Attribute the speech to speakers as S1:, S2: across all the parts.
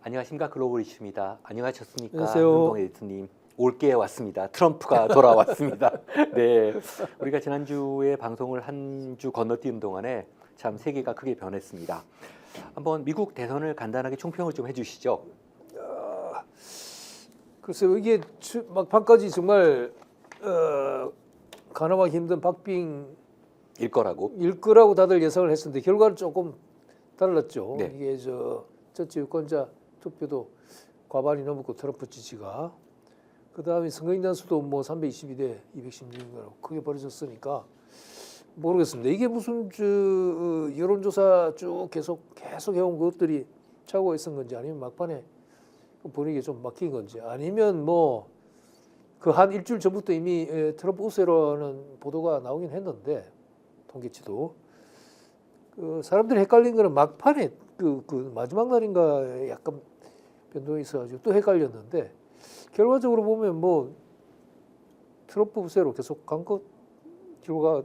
S1: 안녕하십니까. 글로벌 이슈입니다. 안녕하셨습니까?
S2: 안녕하세요.
S1: 윤동 에디터님. 올게에 왔습니다. 트럼프가 돌아왔습니다. 네, 우리가 지난주에 방송을 한 주 건너뛰는 동안에 참 세계가 크게 변했습니다. 한번 미국 대선을 간단하게 총평을 좀 해주시죠.
S2: 글쎄요, 이게 막판까지 정말 가늠하기 힘든 박빙일 거라고 다들 예상을 했었는데 결과는 조금 달랐죠.
S1: 네.
S2: 이게 전체 유권자 투표도 과반이 넘었고 트럼프 지지가, 그 다음에 선거인단 수도 뭐 322대 216으로 크게 벌어졌으니까 모르겠습니다. 이게 무슨 여론조사 쭉 계속 해온 것들이 차고 있었던 건지, 아니면 막판에 분위기가 좀 막힌 건지, 아니면 뭐 그 한 일주일 전부터 이미 트럼프 우세라는 보도가 나오긴 했는데, 통계치도 사람들이 헷갈린 거는 막판에 그 마지막 날인가 약간 변동이 있어가지고 또 헷갈렸는데, 결과적으로 보면 뭐 트럼프 우세로 계속 간 것 결과가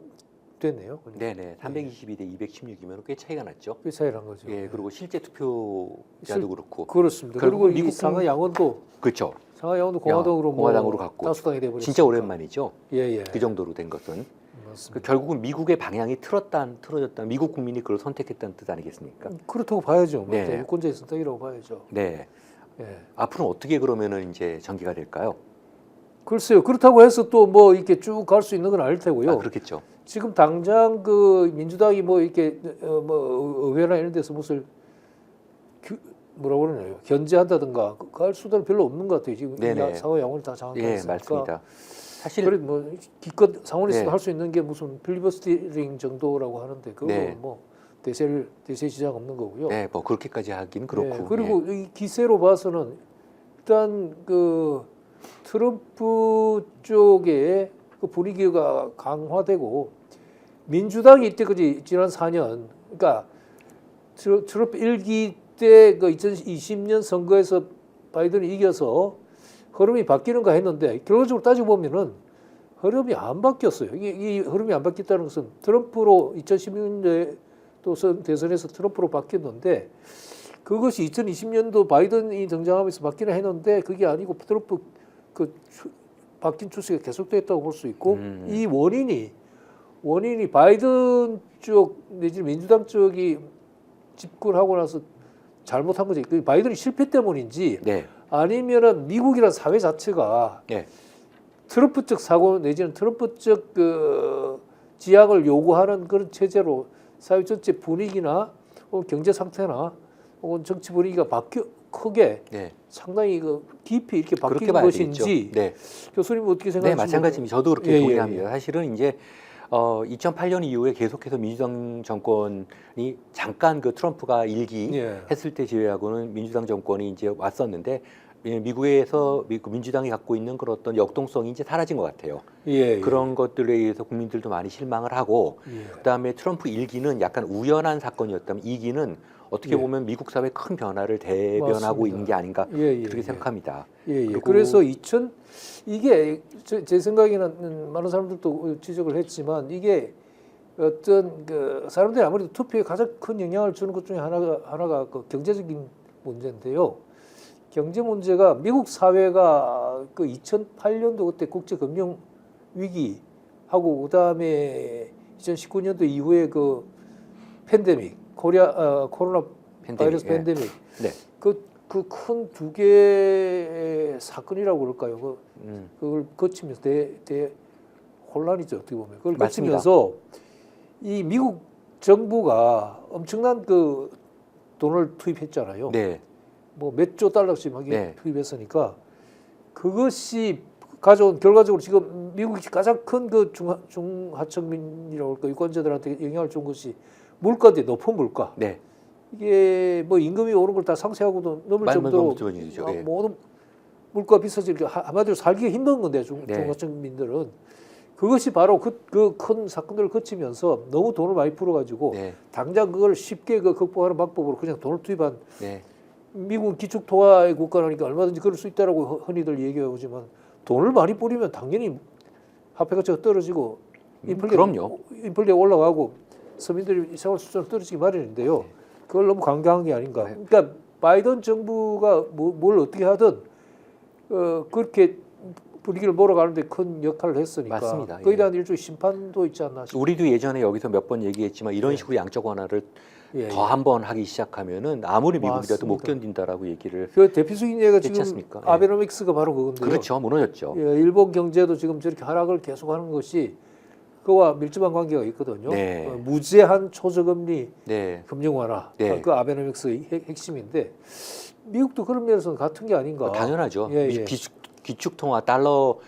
S2: 됐네요.
S1: 네네, 322대 216이면 꽤 차이가 났죠.
S2: 꽤 차이가 난 거죠.
S1: 예, 그리고 실제 투표자도 그렇고.
S2: 그렇습니다.
S1: 결국
S2: 그리고
S1: 미국
S2: 이 상하 양원도
S1: 그렇죠.
S2: 공화당으로
S1: 공화당으로 갔고
S2: 다수당이 돼버렸어요.
S1: 진짜 오랜만이죠.
S2: 예.
S1: 그 정도로 된 것은.
S2: 맞습니다.
S1: 결국은 미국의 방향이 틀어졌다. 미국 국민이 그걸 선택했다는 뜻 아니겠습니까?
S2: 그렇다고 봐야죠.
S1: 네.
S2: 유권자의 선택이라고 봐야죠.
S1: 네.
S2: 예.
S1: 앞으로 어떻게 그러면은 이제 전개가 될까요?
S2: 글쎄요. 그렇다고 해서 또 뭐 이렇게 쭉 갈 수 있는 건 아닐 테고요.
S1: 그렇겠죠.
S2: 지금 당장 그 민주당이 뭐 이렇게 뭐 의회나 이런 데서 무슨 뭐라고 그러나요? 견제한다든가 그 할 수단은 별로 없는 것 같아요. 지금 상원 양원이 다 장악하고
S1: 예,
S2: 있으니까.
S1: 맞습니다. 사실
S2: 그래 뭐 기껏 상원에서
S1: 네.
S2: 할 수 있는 게 무슨 필리버스터링 정도라고 하는데, 그거
S1: 네.
S2: 뭐 대세 지장 없는 거고요.
S1: 네, 뭐 그렇게까지 하긴 그렇고.
S2: 네, 그리고 이 기세로 봐서는 일단 그 트럼프 쪽에 그 분위기가 강화되고, 민주당이 이때까지 지난 4년, 그러니까 트럼프 1기 때 그 2020년 선거에서 바이든이 이겨서 흐름이 바뀌는가 했는데, 결과적으로 따지고 보면은 흐름이 안 바뀌었어요. 이 흐름이 안 바뀌었다는 것은 트럼프로 2016년도에 또 대선에서 트럼프로 바뀌었는데, 그것이 2020년도 바이든이 등장하면서 바뀌는 했는데, 그게 아니고 트럼프 바뀐 추세가 계속됐다고 볼 수 있고, 이 원인이 바이든 쪽 내지 민주당 쪽이 집권하고 나서 잘못한 거지. 그 바이든이 실패 때문인지,
S1: 네.
S2: 아니면은 미국이라는 사회 자체가
S1: 네.
S2: 트럼프 쪽 사고 내지는 트럼프 쪽 그 지향을 요구하는 그런 체제로 사회 전체 분위기나 경제 상태나 혹은 정치 분위기가 크게
S1: 네.
S2: 상당히 깊이 이렇게 바뀐
S1: 그렇게 봐야
S2: 것인지.
S1: 되겠죠. 네.
S2: 교수님 어떻게
S1: 네,
S2: 생각하십니까?
S1: 마찬가지입니다. 저도 그렇게
S2: 예,
S1: 동의합니다.
S2: 예.
S1: 사실은 이제 2008년 이후에 계속해서 민주당 정권이 잠깐 그 트럼프가 일기
S2: 예.
S1: 했을 때 제외하고는 민주당 정권이 이제 왔었는데, 미국에서 민주당이 갖고 있는 그런 어떤 역동성이 이제 사라진 것 같아요.
S2: 예.
S1: 그런 것들에 의해서 국민들도 많이 실망을 하고,
S2: 예.
S1: 그다음에 트럼프 1기는 약간 우연한 사건이었다면 2기는 어떻게
S2: 예.
S1: 보면 미국 사회의 큰 변화를 대변하고
S2: 맞습니다.
S1: 있는 게 아닌가
S2: 예.
S1: 그렇게 생각합니다.
S2: 예. 그래서 이게 제 생각에는 많은 사람들도 지적을 했지만, 이게 어떤 그 사람들이 아무래도 투표에 가장 큰 영향을 주는 것 중에 하나가 그 경제적인 문제인데요. 경제 문제가 미국 사회가 그 2008년도 그때 국제 금융 위기하고, 그다음에 2019년도 이후에 그 팬데믹, 코로나 바이러스 팬데믹,
S1: 네.
S2: 그 큰 두 개의 사건이라고 그럴까요? 그걸 거치면서 혼란이죠, 어떻게 보면. 그걸
S1: 맞습니다.
S2: 거치면서 이 미국 정부가 엄청난 그 돈을 투입했잖아요.
S1: 네.
S2: 뭐 몇 조 달러씩 막
S1: 네.
S2: 투입했으니까, 그것이 가져온 결과적으로 지금 미국이 가장 큰 그 중하층민이라고 할까, 유권자들한테 영향을 준 것이 물가인데, 높은 물가.
S1: 네.
S2: 이게 뭐 임금이 오른 걸 다 상쇄하고도 넘을 정도로
S1: 예.
S2: 모든 물가 비싸지니까 한마디로 살기가 힘든 건데,
S1: 네.
S2: 중하층민들은. 그것이 바로 그 큰 사건들을 거치면서 너무 돈을 많이 풀어가지고,
S1: 네.
S2: 당장 그걸 쉽게 극복하는 방법으로 그냥 돈을 투입한,
S1: 네.
S2: 미국은 기축통화의 국가라니까 얼마든지 그럴 수 있다라고 흔히들 얘기하지만, 돈을 많이 뿌리면 당연히 화폐 가치가 떨어지고 인플레가 올라가고 서민들이 생활 수준이 떨어지기 마련인데요. 그걸 너무 강경한 게 아닌가. 그러니까 바이든 정부가 뭘 어떻게 하든 그렇게 분위기를 몰아가는데 큰 역할을 했으니까
S1: 맞습니다.
S2: 거기에
S1: 예.
S2: 대한 일종의 심판도 있지 않나 싶어요.
S1: 우리도 예전에 여기서 몇 번 얘기했지만 이런
S2: 예.
S1: 식으로 양적 완화를
S2: 예,
S1: 더 한 번 하기 시작하면은 아무리 미국이라도 못
S2: 맞습니다.
S1: 견딘다라고 얘기를
S2: 그 대표적인 예가
S1: 했지
S2: 지금
S1: 않습니까? 예.
S2: 아베노믹스가 바로 그건데요.
S1: 그렇죠. 무너졌죠.
S2: 예, 일본 경제도 지금 저렇게 하락을 계속하는 것이 그와 밀접한 관계가 있거든요.
S1: 네.
S2: 무제한 초저금리
S1: 네.
S2: 금융 완화,
S1: 네.
S2: 그 아베노믹스의 핵심인데 미국도 그런 면에서는 같은 게 아닌가.
S1: 당연하죠.
S2: 예, 예.
S1: 기축 통화 달러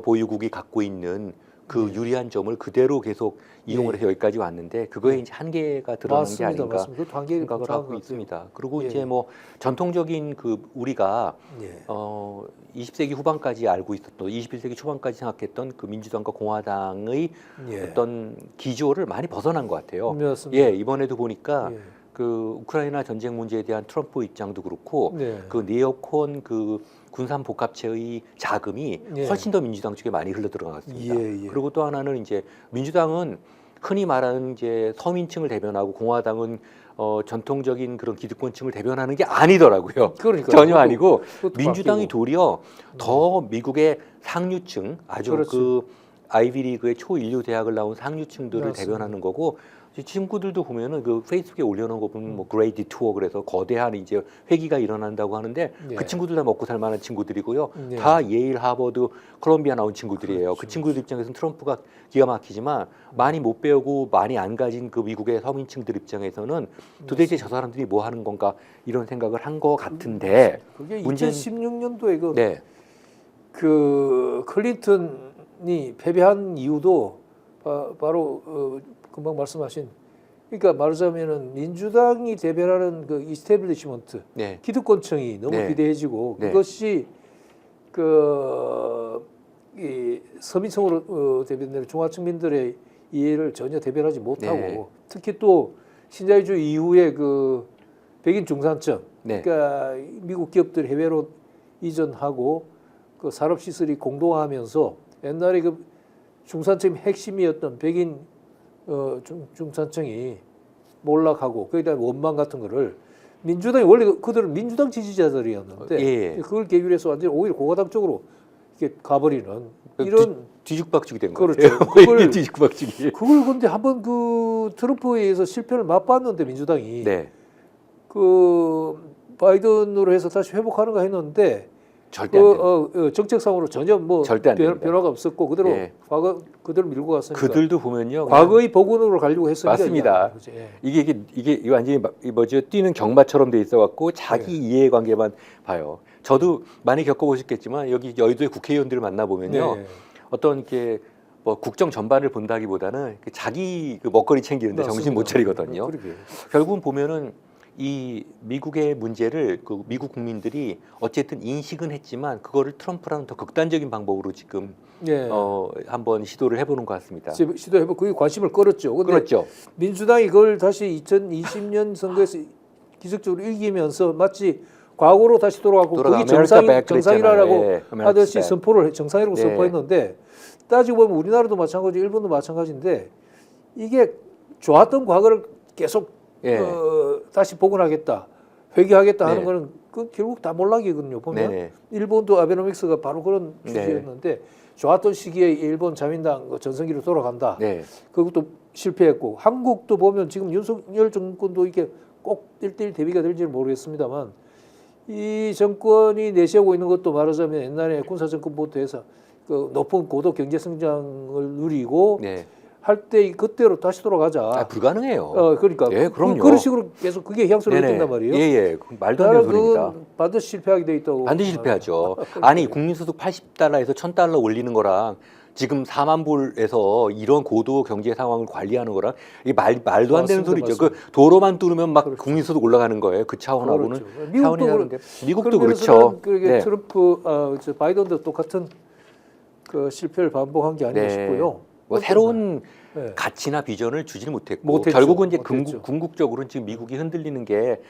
S1: 보유국이 갖고 있는 그
S2: 네.
S1: 유리한 점을 그대로 계속 이용을
S2: 예.
S1: 해서 여기까지 왔는데 그거에
S2: 네.
S1: 이제 한계가 드러난 게
S2: 맞습니다,
S1: 아닌가
S2: 맞습니다. 그것도 한계를
S1: 생각을
S2: 부탁한
S1: 하고
S2: 것 같아요.
S1: 있습니다. 그리고
S2: 예,
S1: 이제
S2: 예.
S1: 뭐 전통적인 그 우리가
S2: 예.
S1: 20세기 후반까지 알고 있었던 21세기 초반까지 생각했던 그 민주당과 공화당의
S2: 예.
S1: 어떤 기조를 많이 벗어난 것 같아요.
S2: 맞습니다.
S1: 예, 이번에도 보니까
S2: 예.
S1: 그 우크라이나 전쟁 문제에 대한 트럼프 입장도 그렇고
S2: 네.
S1: 그 네오콘 그 군산 복합체의 자금이
S2: 예.
S1: 훨씬 더 민주당 쪽에 많이 흘러 들어갔습니다.
S2: 예, 예.
S1: 그리고 또 하나는 이제 민주당은 흔히 말하는 이제 서민층을 대변하고 공화당은 전통적인 그런 기득권층을 대변하는 게 아니더라고요.
S2: 그러니까
S1: 전혀 아니고
S2: 그것도
S1: 민주당이
S2: 바뀌고.
S1: 도리어 더 미국의 상류층 아주
S2: 그렇죠.
S1: 그 아이비리그의 초일류 대학을 나온 상류층들을
S2: 맞습니다.
S1: 대변하는 거고 친구들도 보면은 그 페이스북에 올려놓은 거 보면 뭐 그레이디 투어 그래서 거대한 이제 회기가 일어난다고 하는데
S2: 예.
S1: 그 친구들 다 먹고 살 만한 친구들이고요.
S2: 예.
S1: 다 예일, 하버드, 콜롬비아 나온 친구들이에요. 그
S2: 그렇죠.
S1: 친구들 입장에서는 트럼프가 기가 막히지만 많이 못 배우고 많이 안 가진 그 미국의 서민층들 입장에서는 도대체 저 사람들이 뭐 하는 건가 이런 생각을 한 것 같은데
S2: 그게
S1: 문제는-
S2: 2016년도에 그,
S1: 네,
S2: 그 클린턴이 패배한 이유도 바로 금방 말씀하신 그러니까 말하자면은 민주당이 대변하는 그 이스태블리시먼트
S1: 네,
S2: 기득권층이 너무
S1: 네.
S2: 비대해지고
S1: 네.
S2: 그것이 이 서민층으로 대변되는 중하층민들의 이해를 전혀 대변하지 못하고
S1: 네.
S2: 특히 또 신자유주의 이후에 그 백인 중산층
S1: 네,
S2: 그러니까 미국 기업들 해외로 이전하고 그 산업 시설이 공동화하면서 옛날에 그 중산층 핵심이었던 백인 중산층이 몰락하고 거기에 대한 원망 같은 거를 민주당이 원래 그들은 민주당 지지자들이었는데
S1: 예.
S2: 그걸 계기로 해서 완전히 오히려 공화당 쪽으로 이렇게 가버리는 이런
S1: 뒤죽박죽이 된
S2: 그렇죠.
S1: 거예요.
S2: 그걸-
S1: 이게 뒤죽박죽이.
S2: 그걸 근데 한번 그 트럼프에 의해서 실패를 맛봤는데 민주당이
S1: 네,
S2: 그 바이든으로 해서 다시 회복하는가 했는데
S1: 절대 안 됩니다.
S2: 정책상으로 전혀 뭐
S1: 절대 안 됩니다.
S2: 변화가 없었고 그대로
S1: 예.
S2: 과거 그대로 밀고 갔으니까
S1: 그들도 보면요. 그냥
S2: 과거의 복원으로 가려고 했으니까
S1: 맞습니다.
S2: 그지. 예.
S1: 이게 완전히 뭐죠? 뛰는 경마처럼 돼 있어갖고 자기 이해관계만 봐요. 저도 많이 겪어보셨겠지만 여기 여의도의 국회의원들을 만나 보면요,
S2: 네.
S1: 어떤 이렇게 뭐 국정 전반을 본다기보다는 자기 그 먹거리 챙기는데 정신 못
S2: 맞습니다.
S1: 차리거든요.
S2: 그러게요.
S1: 결국은 보면은 이 미국의 문제를 그 미국 국민들이 어쨌든 인식은 했지만 그거를 트럼프라는 더 극단적인 방법으로 지금
S2: 예.
S1: 한번 시도를 해보는 것 같습니다.
S2: 시도해보고 그게 관심을 끌었죠. 근데
S1: 그렇죠.
S2: 민주당이 그걸 다시 2020년 선거에서 기적적으로 이기면서 마치 과거로 다시 돌아가고 그게 정상이라고 하듯이 정상이라고
S1: 네.
S2: 선포했는데 따지고 보면 우리나라도 마찬가지, 일본도 마찬가지인데 이게 좋았던 과거를 계속
S1: 예.
S2: 다시 복원하겠다, 회귀하겠다 하는
S1: 네.
S2: 거는 그 결국 다 몰락이거든요. 보면
S1: 네네.
S2: 일본도 아베노믹스가 바로 그런
S1: 네.
S2: 취지였는데 좋았던 시기에 일본 자민당 그 전성기로 돌아간다.
S1: 네.
S2: 그것도 실패했고 한국도 보면 지금 윤석열 정권도 이게 꼭 1대1 대비가 될지는 모르겠습니다만 이 정권이 내세우고 있는 것도 말하자면 옛날에 군사정권부터 해서 그 높은 고도 경제 성장을 누리고
S1: 네.
S2: 할 때 그때로 다시 돌아가자.
S1: 불가능해요.
S2: 그러니까
S1: 예, 그럼요.
S2: 그런 식으로 계속 그게 향수를
S1: 네네.
S2: 띈단 말이에요.
S1: 예. 말도 안 되는 소리입니다.
S2: 그건 반드시 실패하게 돼 있다고.
S1: 반드시 실패하죠. 아니 국민소득 80달러에서 1,000달러 올리는 거랑 지금 4만 불에서 이런 고도 경제 상황을 관리하는 거랑 이게 말도 안 되는
S2: 맞습니다,
S1: 소리죠.
S2: 맞습니다.
S1: 그 도로만 뚫으면 막
S2: 그렇죠.
S1: 국민소득 올라가는 거예요. 그 차원하고는
S2: 그렇죠. 미국도
S1: 차원이 다른데 미국도
S2: 그런
S1: 그렇죠.
S2: 면에서는 그게
S1: 네.
S2: 트럼프, 바이든도 똑같은 그 실패를 반복한 게 아닌가
S1: 네.
S2: 싶고요.
S1: 뭐 새로운
S2: 네.
S1: 가치나 비전을 주지는 못했고
S2: 못했죠.
S1: 결국은 이제
S2: 못했죠.
S1: 궁극적으로는 지금 미국이 흔들리는 게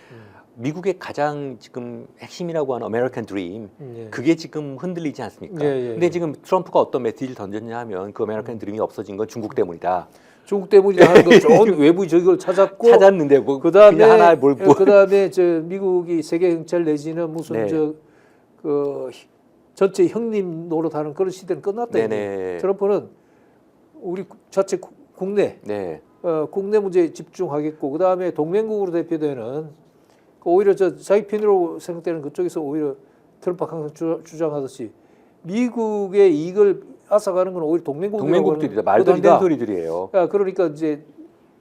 S1: 미국의 가장 지금 핵심이라고 하는 아메리칸 드림
S2: 예.
S1: 그게 지금 흔들리지 않습니까?
S2: 예, 예,
S1: 근데
S2: 예.
S1: 지금 트럼프가 어떤 메시지를 던졌냐 하면 그 아메리칸 드림이 없어진 건 중국 때문이다.
S2: 중국 때문이다 하는 거 좋은 외부 적을 찾았고
S1: 찾았는데 뭐
S2: 그다음에
S1: 그냥 하나 뭘 뭐.
S2: 그다음에 저 미국이 세계 경찰 내지는 무슨
S1: 네.
S2: 그 전체 형님 노릇하는 그런 시대는 끝났다.
S1: 네네.
S2: 트럼프는 우리 자체 국내
S1: 네.
S2: 국내 문제에 집중하겠고 그다음에 동맹국으로 대표되는 오히려 저 자기 편으로 생각되는 그쪽에서 오히려 트럼프가 항상 주장하듯이 미국의 이익을 앗아가는 건 오히려
S1: 동맹국들이다. 말도 안 되는 소리들이에요.
S2: 그러니까 이제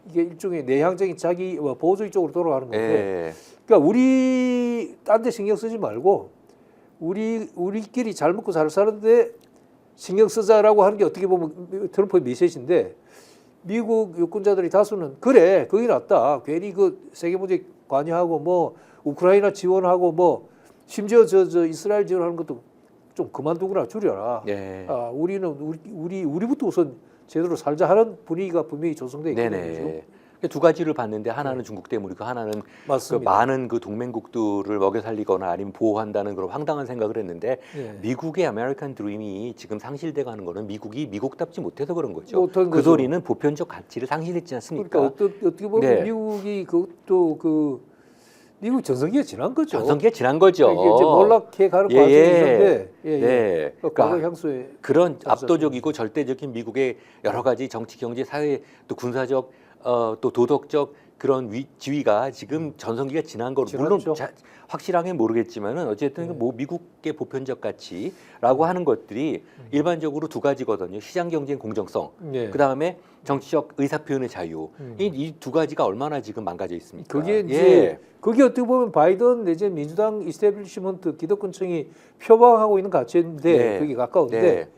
S2: 이게 일종의 내향적인 자기 보호주의 쪽으로 돌아가는 건데,
S1: 네.
S2: 그러니까 우리 딴 데 신경 쓰지 말고 우리끼리 잘 먹고 잘 사는데 신경 쓰자라고 하는 게 어떻게 보면 트럼프의 메시지인데 미국 유권자들이 다수는 그래 그게 낫다. 괜히 그 세계 문제 관여하고 뭐 우크라이나 지원하고 뭐 심지어 저 이스라엘 지원하는 것도 좀 그만두거나 줄여라.
S1: 네.
S2: 우리는 우리부터 우선 제대로 살자 하는 분위기가 분명히 조성돼 있거든요.
S1: 네네. 두 가지를 봤는데 하나는 중국 때문이고 하나는 그
S2: 맞습니다.
S1: 많은 그 동맹국들을 먹여 살리거나 아니면 보호한다는 그런 황당한 생각을 했는데
S2: 예.
S1: 미국의 아메리칸 드림이 지금 상실돼 가는 거는 미국이 미국답지 못해서 그런 거죠.
S2: 못한
S1: 그
S2: 거죠.
S1: 소리는 보편적 가치를 상실했지 않습니까?
S2: 그러니까 어떻게 보면
S1: 네.
S2: 미국이 그것도 미국 전성기가 지난 거죠.
S1: 전성기가 지난 거죠.
S2: 이게 이제 몰락해 가는
S1: 예,
S2: 과정이
S1: 예.
S2: 있는데
S1: 네.
S2: 과거
S1: 그러니까
S2: 향수에
S1: 그런
S2: 맞아요.
S1: 압도적이고 절대적인 미국의 여러 가지 정치, 경제, 사회 또 군사적 또 도덕적 그런 지위가 지금 전성기가 지난 거로 물론
S2: 지났죠.
S1: 확실하게 모르겠지만은 어쨌든
S2: 네.
S1: 뭐 미국의 보편적 가치라고 하는 것들이 일반적으로 두 가지거든요. 시장 경쟁 공정성,
S2: 예.
S1: 그다음에 정치적 의사 표현의 자유. 이 두 가지가 얼마나 지금 망가져 있습니까?
S2: 그게 이제
S1: 예.
S2: 그게 어떻게 보면 바이든 내지 민주당 이스태블리시먼트 기득권층이 표방하고 있는 가치인데
S1: 네.
S2: 그게 가까운데
S1: 네.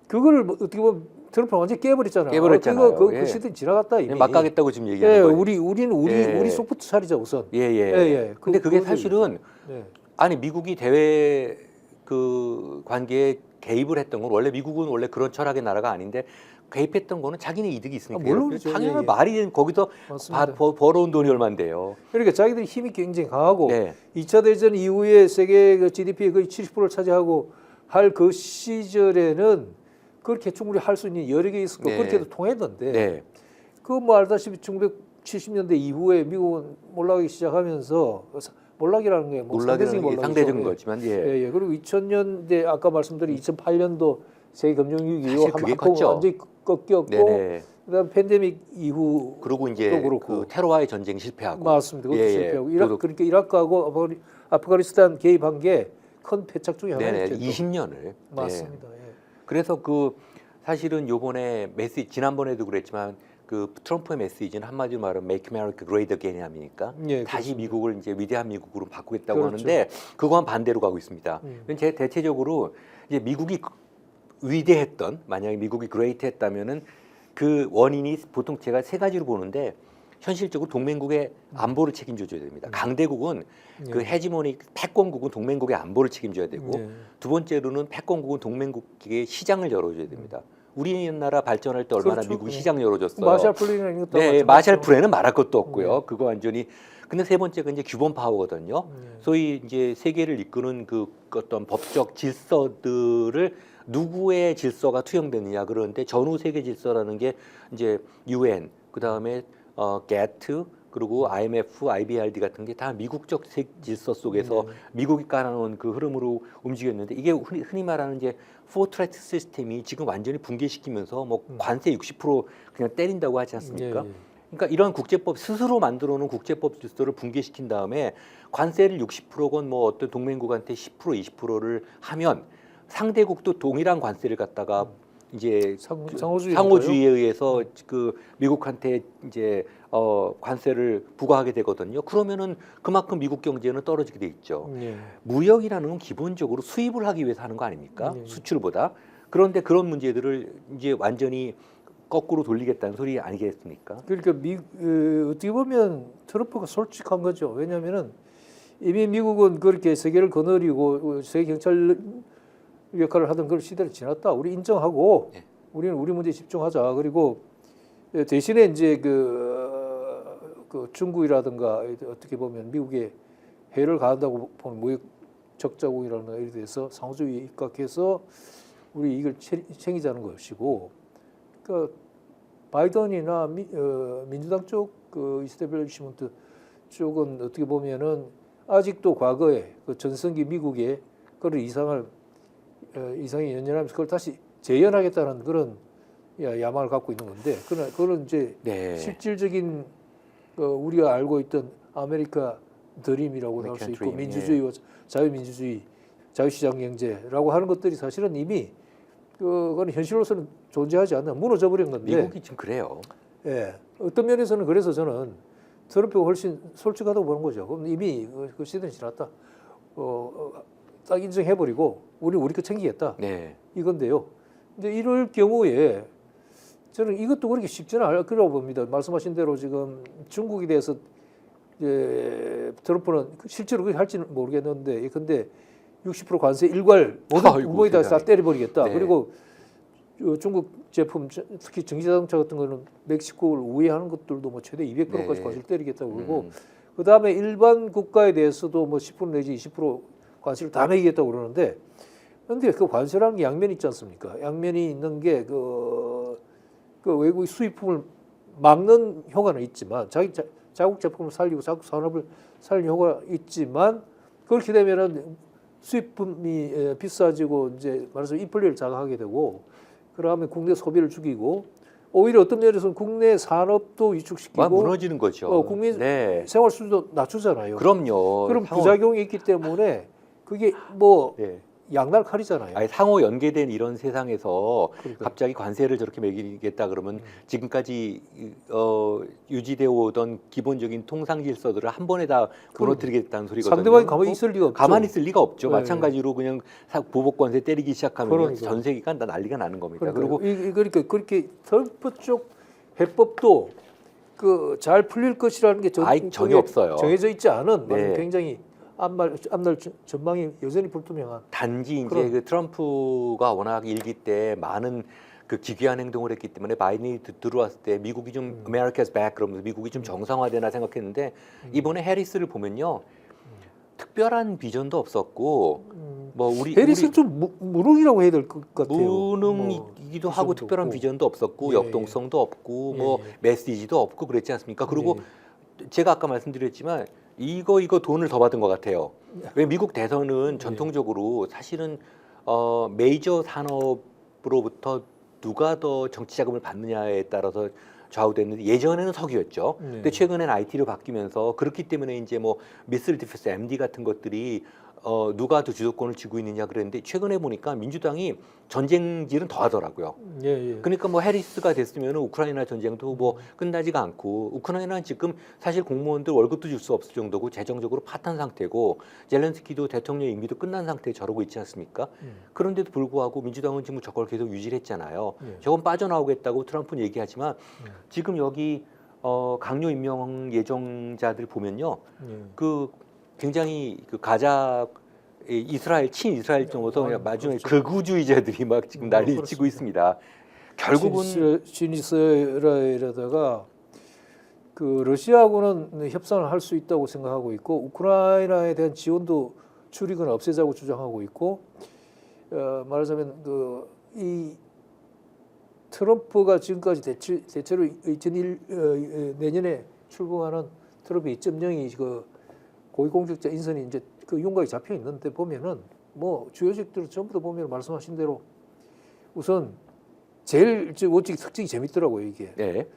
S2: 그거를 뭐 어떻게 보면 트럼프는 완전히 깨버렸잖아요.
S1: 깨버렸잖아요.
S2: 그
S1: 예.
S2: 시대 지나갔다 이미.
S1: 막 가겠다고 지금
S2: 예,
S1: 얘기하는 거예요.
S2: 우리는
S1: 예.
S2: 우리 속부터 차리자 우선.
S1: 예, 예.
S2: 예.
S1: 근데 그게
S2: 그거를-
S1: 사실은
S2: 예.
S1: 아니 미국이 대외 그 관계에 개입을 했던 건 원래 미국은 원래 그런 철학의 나라가 아닌데 개입했던 거는 자기네 이득이 있으니까.
S2: 물론이죠.
S1: 당연한
S2: 예, 예.
S1: 말이 거기서
S2: 맞습니다.
S1: 벌어온 돈이 얼만데요.
S2: 그러니까 자기들이 힘이 굉장히 강하고
S1: 네.
S2: 2차 대전 이후에 세계 그 GDP의 거의 70%를 차지하고 할 그 시절에는 그렇게 충분히 할 수 있는 여러 개 있었고
S1: 네.
S2: 그렇게도 통했는데
S1: 네.
S2: 그 뭐 알다시피 1970년대 이후에 미국은 몰락하기 시작하면서 몰락이라는 게 뭐
S1: 몰락이라는 게
S2: 몰락이죠.
S1: 상대적인
S2: 예.
S1: 거지만 예.
S2: 예, 예. 그리고 2000년대 아까 말씀드린 2008년도 세계 금융위기 이후
S1: 사실 그게
S2: 한번
S1: 컸죠.
S2: 완전히 꺾였고
S1: 네네.
S2: 그다음 팬데믹 이후
S1: 그리고 이제
S2: 또 그렇고.
S1: 그 테러와의 전쟁 실패하고.
S2: 맞습니다. 그것도
S1: 예, 예.
S2: 실패하고
S1: 그것도-
S2: 그러니까 이라크하고 아프가니스탄 개입한 게 큰 패착 중에
S1: 네네.
S2: 하나였죠. 또.
S1: 20년을.
S2: 맞습니다. 예.
S1: 그래서 그 사실은 요번에 메시지 지난번에도 그랬지만 그 트럼프의 메시지는 한마디로 말하면 Make America Great Again 아닙니까?
S2: 예,
S1: 다시
S2: 그렇습니다.
S1: 미국을 이제 위대한 미국으로 바꾸겠다고
S2: 그렇죠.
S1: 하는데 그거와는 반대로 가고 있습니다. 제 대체적으로 이제 미국이 위대했던 만약에 미국이 그레이트했다면은 그 원인이 보통 제가 세 가지로 보는데 현실적으로 동맹국의 안보를 책임져줘야 됩니다. 강대국은 그 헤지모닉 패권국은 동맹국의 안보를 책임져야 되고
S2: 예.
S1: 두 번째로는 패권국은 동맹국의 시장을 열어줘야 됩니다. 우리나라 발전할 때 얼마나
S2: 그렇죠.
S1: 미국이
S2: 네.
S1: 시장 열어줬어요.
S2: 마샬 플랜이라는 것도
S1: 네,
S2: 마찬가지죠.
S1: 마샬 플랜은 말할 것도 없고요.
S2: 네.
S1: 그거 완전히. 근데 세 번째가 이제 규범 파워거든요. 소위 이제 세계를 이끄는 그 어떤 법적 질서들을 누구의 질서가 투영되느냐 그러는데 전후 세계 질서라는 게 이제 UN 그다음에 GATT 그리고 IMF, IBRD 같은 게 다 미국적 질서 속에서 미국이 깔아놓은 그 흐름으로 움직였는데 이게 흔히 말하는 이제 포트레트 시스템이 지금 완전히 붕괴시키면서 뭐 관세 60% 그냥 때린다고 하지 않습니까?
S2: 예, 예.
S1: 그러니까 이런 국제법 스스로 만들어놓은 국제법 질서를 붕괴시킨 다음에 관세를 60%건 뭐 어떤 동맹국한테 10% 20%를 하면 상대국도 동일한 관세를 갖다가 이제 상호주의에 의해서 그 미국한테 이제 관세를 부과하게 되거든요. 그러면은 그만큼 미국 경제는 떨어지게 돼 있죠.
S2: 예.
S1: 무역이라는 건 기본적으로 수입을 하기 위해서 하는 거 아닙니까?
S2: 네.
S1: 수출보다. 그런데 그런 문제들을 이제 완전히 거꾸로 돌리겠다는 소리 아니겠습니까?
S2: 그러니까 어떻게 보면 트럼프가 솔직한 거죠. 왜냐하면은 이미 미국은 그렇게 세계를 거느리고 세계 경찰 역할을 하던 그런 시대를 지났다. 우리 인정하고
S1: 네.
S2: 우리는 우리 문제에 집중하자. 그리고 대신에 이제 그 중국이라든가 어떻게 보면 미국에 해를 가한다고 보는 무역 적자국이라는 거에 대해서 상호주의에 입각해서 우리 이걸 챙기자는 것이고, 그러니까 바이든이나 민주당 쪽 그 이스태블리시먼트 쪽은 어떻게 보면은 아직도 과거에 그 전성기 미국의 그런 이상이 연연하면서 그걸 다시 재현하겠다는 그런 야망을 갖고 있는 건데 그런 이제
S1: 네.
S2: 실질적인 우리가 알고 있던 아메리카 드림이라고 할 수 있고
S1: 드림,
S2: 민주주의와 자유민주주의, 자유시장 경제라고 하는 것들이 사실은 이미 그건 현실로서는 존재하지 않나 무너져 버린 건데
S1: 미국이 지금 그래요.
S2: 예, 어떤 면에서는 그래서 저는 트럼프가 훨씬 솔직하다고 보는 거죠. 그럼 이미 그 시대는 지났다. 딱 인정해버리고 우리 거 챙기겠다.
S1: 네.
S2: 이건데요. 이제 이럴 경우에 저는 이것도 그렇게 쉽지는 않을 거라고 봅니다. 말씀하신 대로 지금 중국에 대해서 이제 트럼프는 실제로 그렇게 할지는 모르겠는데, 근데 60% 관세 일괄 모든
S1: 아이고,
S2: 부분에다 다
S1: 세상에.
S2: 때려버리겠다.
S1: 네.
S2: 그리고 중국 제품, 특히 전기자동차 같은 거는 멕시코를 우회하는 것들도 뭐 최대 200%까지
S1: 네.
S2: 관세를 때리겠다고 그러고, 그 다음에 일반 국가에 대해서도 뭐 10% 내지 20% 관세를 다 매기겠다고 그러는데, 근데 그 관세라는 게 양면이 있지 않습니까? 양면이 있는 게 그 외국의 수입품을 막는 효과는 있지만, 자국 제품을 살리고 자국 산업을 살리는 효과가 있지만, 그렇게 되면은 수입품이 비싸지고 이제 말해서 인플레를 자극하게 되고, 그다음에 국내 소비를 죽이고, 오히려 어떤 면에서는 국내 산업도 위축시키고
S1: 무너지는 거죠.
S2: 국민
S1: 네.
S2: 생활 수준도 낮추잖아요.
S1: 그럼요.
S2: 그럼 부작용이 있기 때문에 그게 뭐
S1: 네.
S2: 양날칼이잖아요.
S1: 아니, 상호 연계된 이런 세상에서
S2: 그러니까.
S1: 갑자기 관세를 저렇게 매기겠다 그러면 지금까지 유지되어 오던 기본적인 통상 질서들을 한 번에 다 무너뜨리겠다는 소리거든요.
S2: 상대방이 가만히 있을 리가 없죠.
S1: 가만히 있을 리가 없죠.
S2: 네.
S1: 마찬가지로 그냥 보복 관세 때리기 시작하면
S2: 그러니까.
S1: 전 세계가 다 난리가 나는 겁니다.
S2: 그리고
S1: 그리고
S2: 그러니까 그렇게 트럼프 쪽 해법도 그 잘 풀릴 것이라는 게
S1: 전혀 없어요.
S2: 정해져 있지 않은
S1: 네.
S2: 굉장히 앞날 전망이 여전히 불투명한.
S1: 단지 이제
S2: 그럼.
S1: 그 트럼프가 워낙 일기 때 많은 그 기괴한 행동을 했기 때문에 바이든이 들어왔을 때 미국이 좀 America's back 그러면서 미국이 좀 정상화되나 생각했는데 이번에 해리스를 보면요 특별한 비전도 없었고 뭐
S2: 해리스는 좀 무능이라고 해야 될 것 같아요.
S1: 무능이기도 하고
S2: 비전도
S1: 특별한
S2: 없고.
S1: 비전도 없었고
S2: 예,
S1: 역동성도 없고
S2: 예,
S1: 뭐
S2: 예.
S1: 메시지도 없고 그랬지 않습니까? 그리고 제가 아까 말씀드렸지만 이거 돈을 더 받은 것 같아요. 왜 미국 대선은 전통적으로 사실은 메이저 산업으로부터 누가 더 정치 자금을 받느냐에 따라서 좌우됐는데 예전에는 석유였죠. 근데 최근에는 IT로 바뀌면서 그렇기 때문에 이제 뭐 미슬 디펜스 MD 같은 것들이 누가 더 주도권을 쥐고 있느냐 그랬는데 최근에 보니까 민주당이 전쟁질은 더 하더라고요.
S2: 예.
S1: 그러니까 뭐 해리스가 됐으면 우크라이나 전쟁도 뭐 끝나지가 않고 우크라이나는 지금 사실 공무원들 월급도 줄 수 없을 정도고 재정적으로 파탄 상태고 젤렌스키도 대통령 임기도 끝난 상태에 저러고 있지 않습니까? 그런데도 불구하고 민주당은 지금 저걸 계속 유지를 했잖아요. 저건 빠져나오겠다고 트럼프는 얘기하지만 지금 여기 강요 임명 예정자들 보면요. 그 굉장히 그 가자 이스라엘 친이스라엘 정도서 그냥 마지막에
S2: 그렇죠.
S1: 극우주의자들이 막 지금 난리를 치고 있습니다. 결국은
S2: 친이스라엘에다가 그 러시아하고는 협상을 할 수 있다고 생각하고 있고 우크라이나에 대한 지원도 줄이거나 없애자고 주장하고 있고 말하자면 이 트럼프가 지금까지 대체로 내년에 출범하는 트럼프 2.0이 그 고위공직자 인선이 이제 그 윤곽이 잡혀 있는데 보면은 뭐 주요직들을 전부 다 보면 말씀하신 대로 우선 제일 원칙 특징이 재밌더라고요 이게.
S1: 네.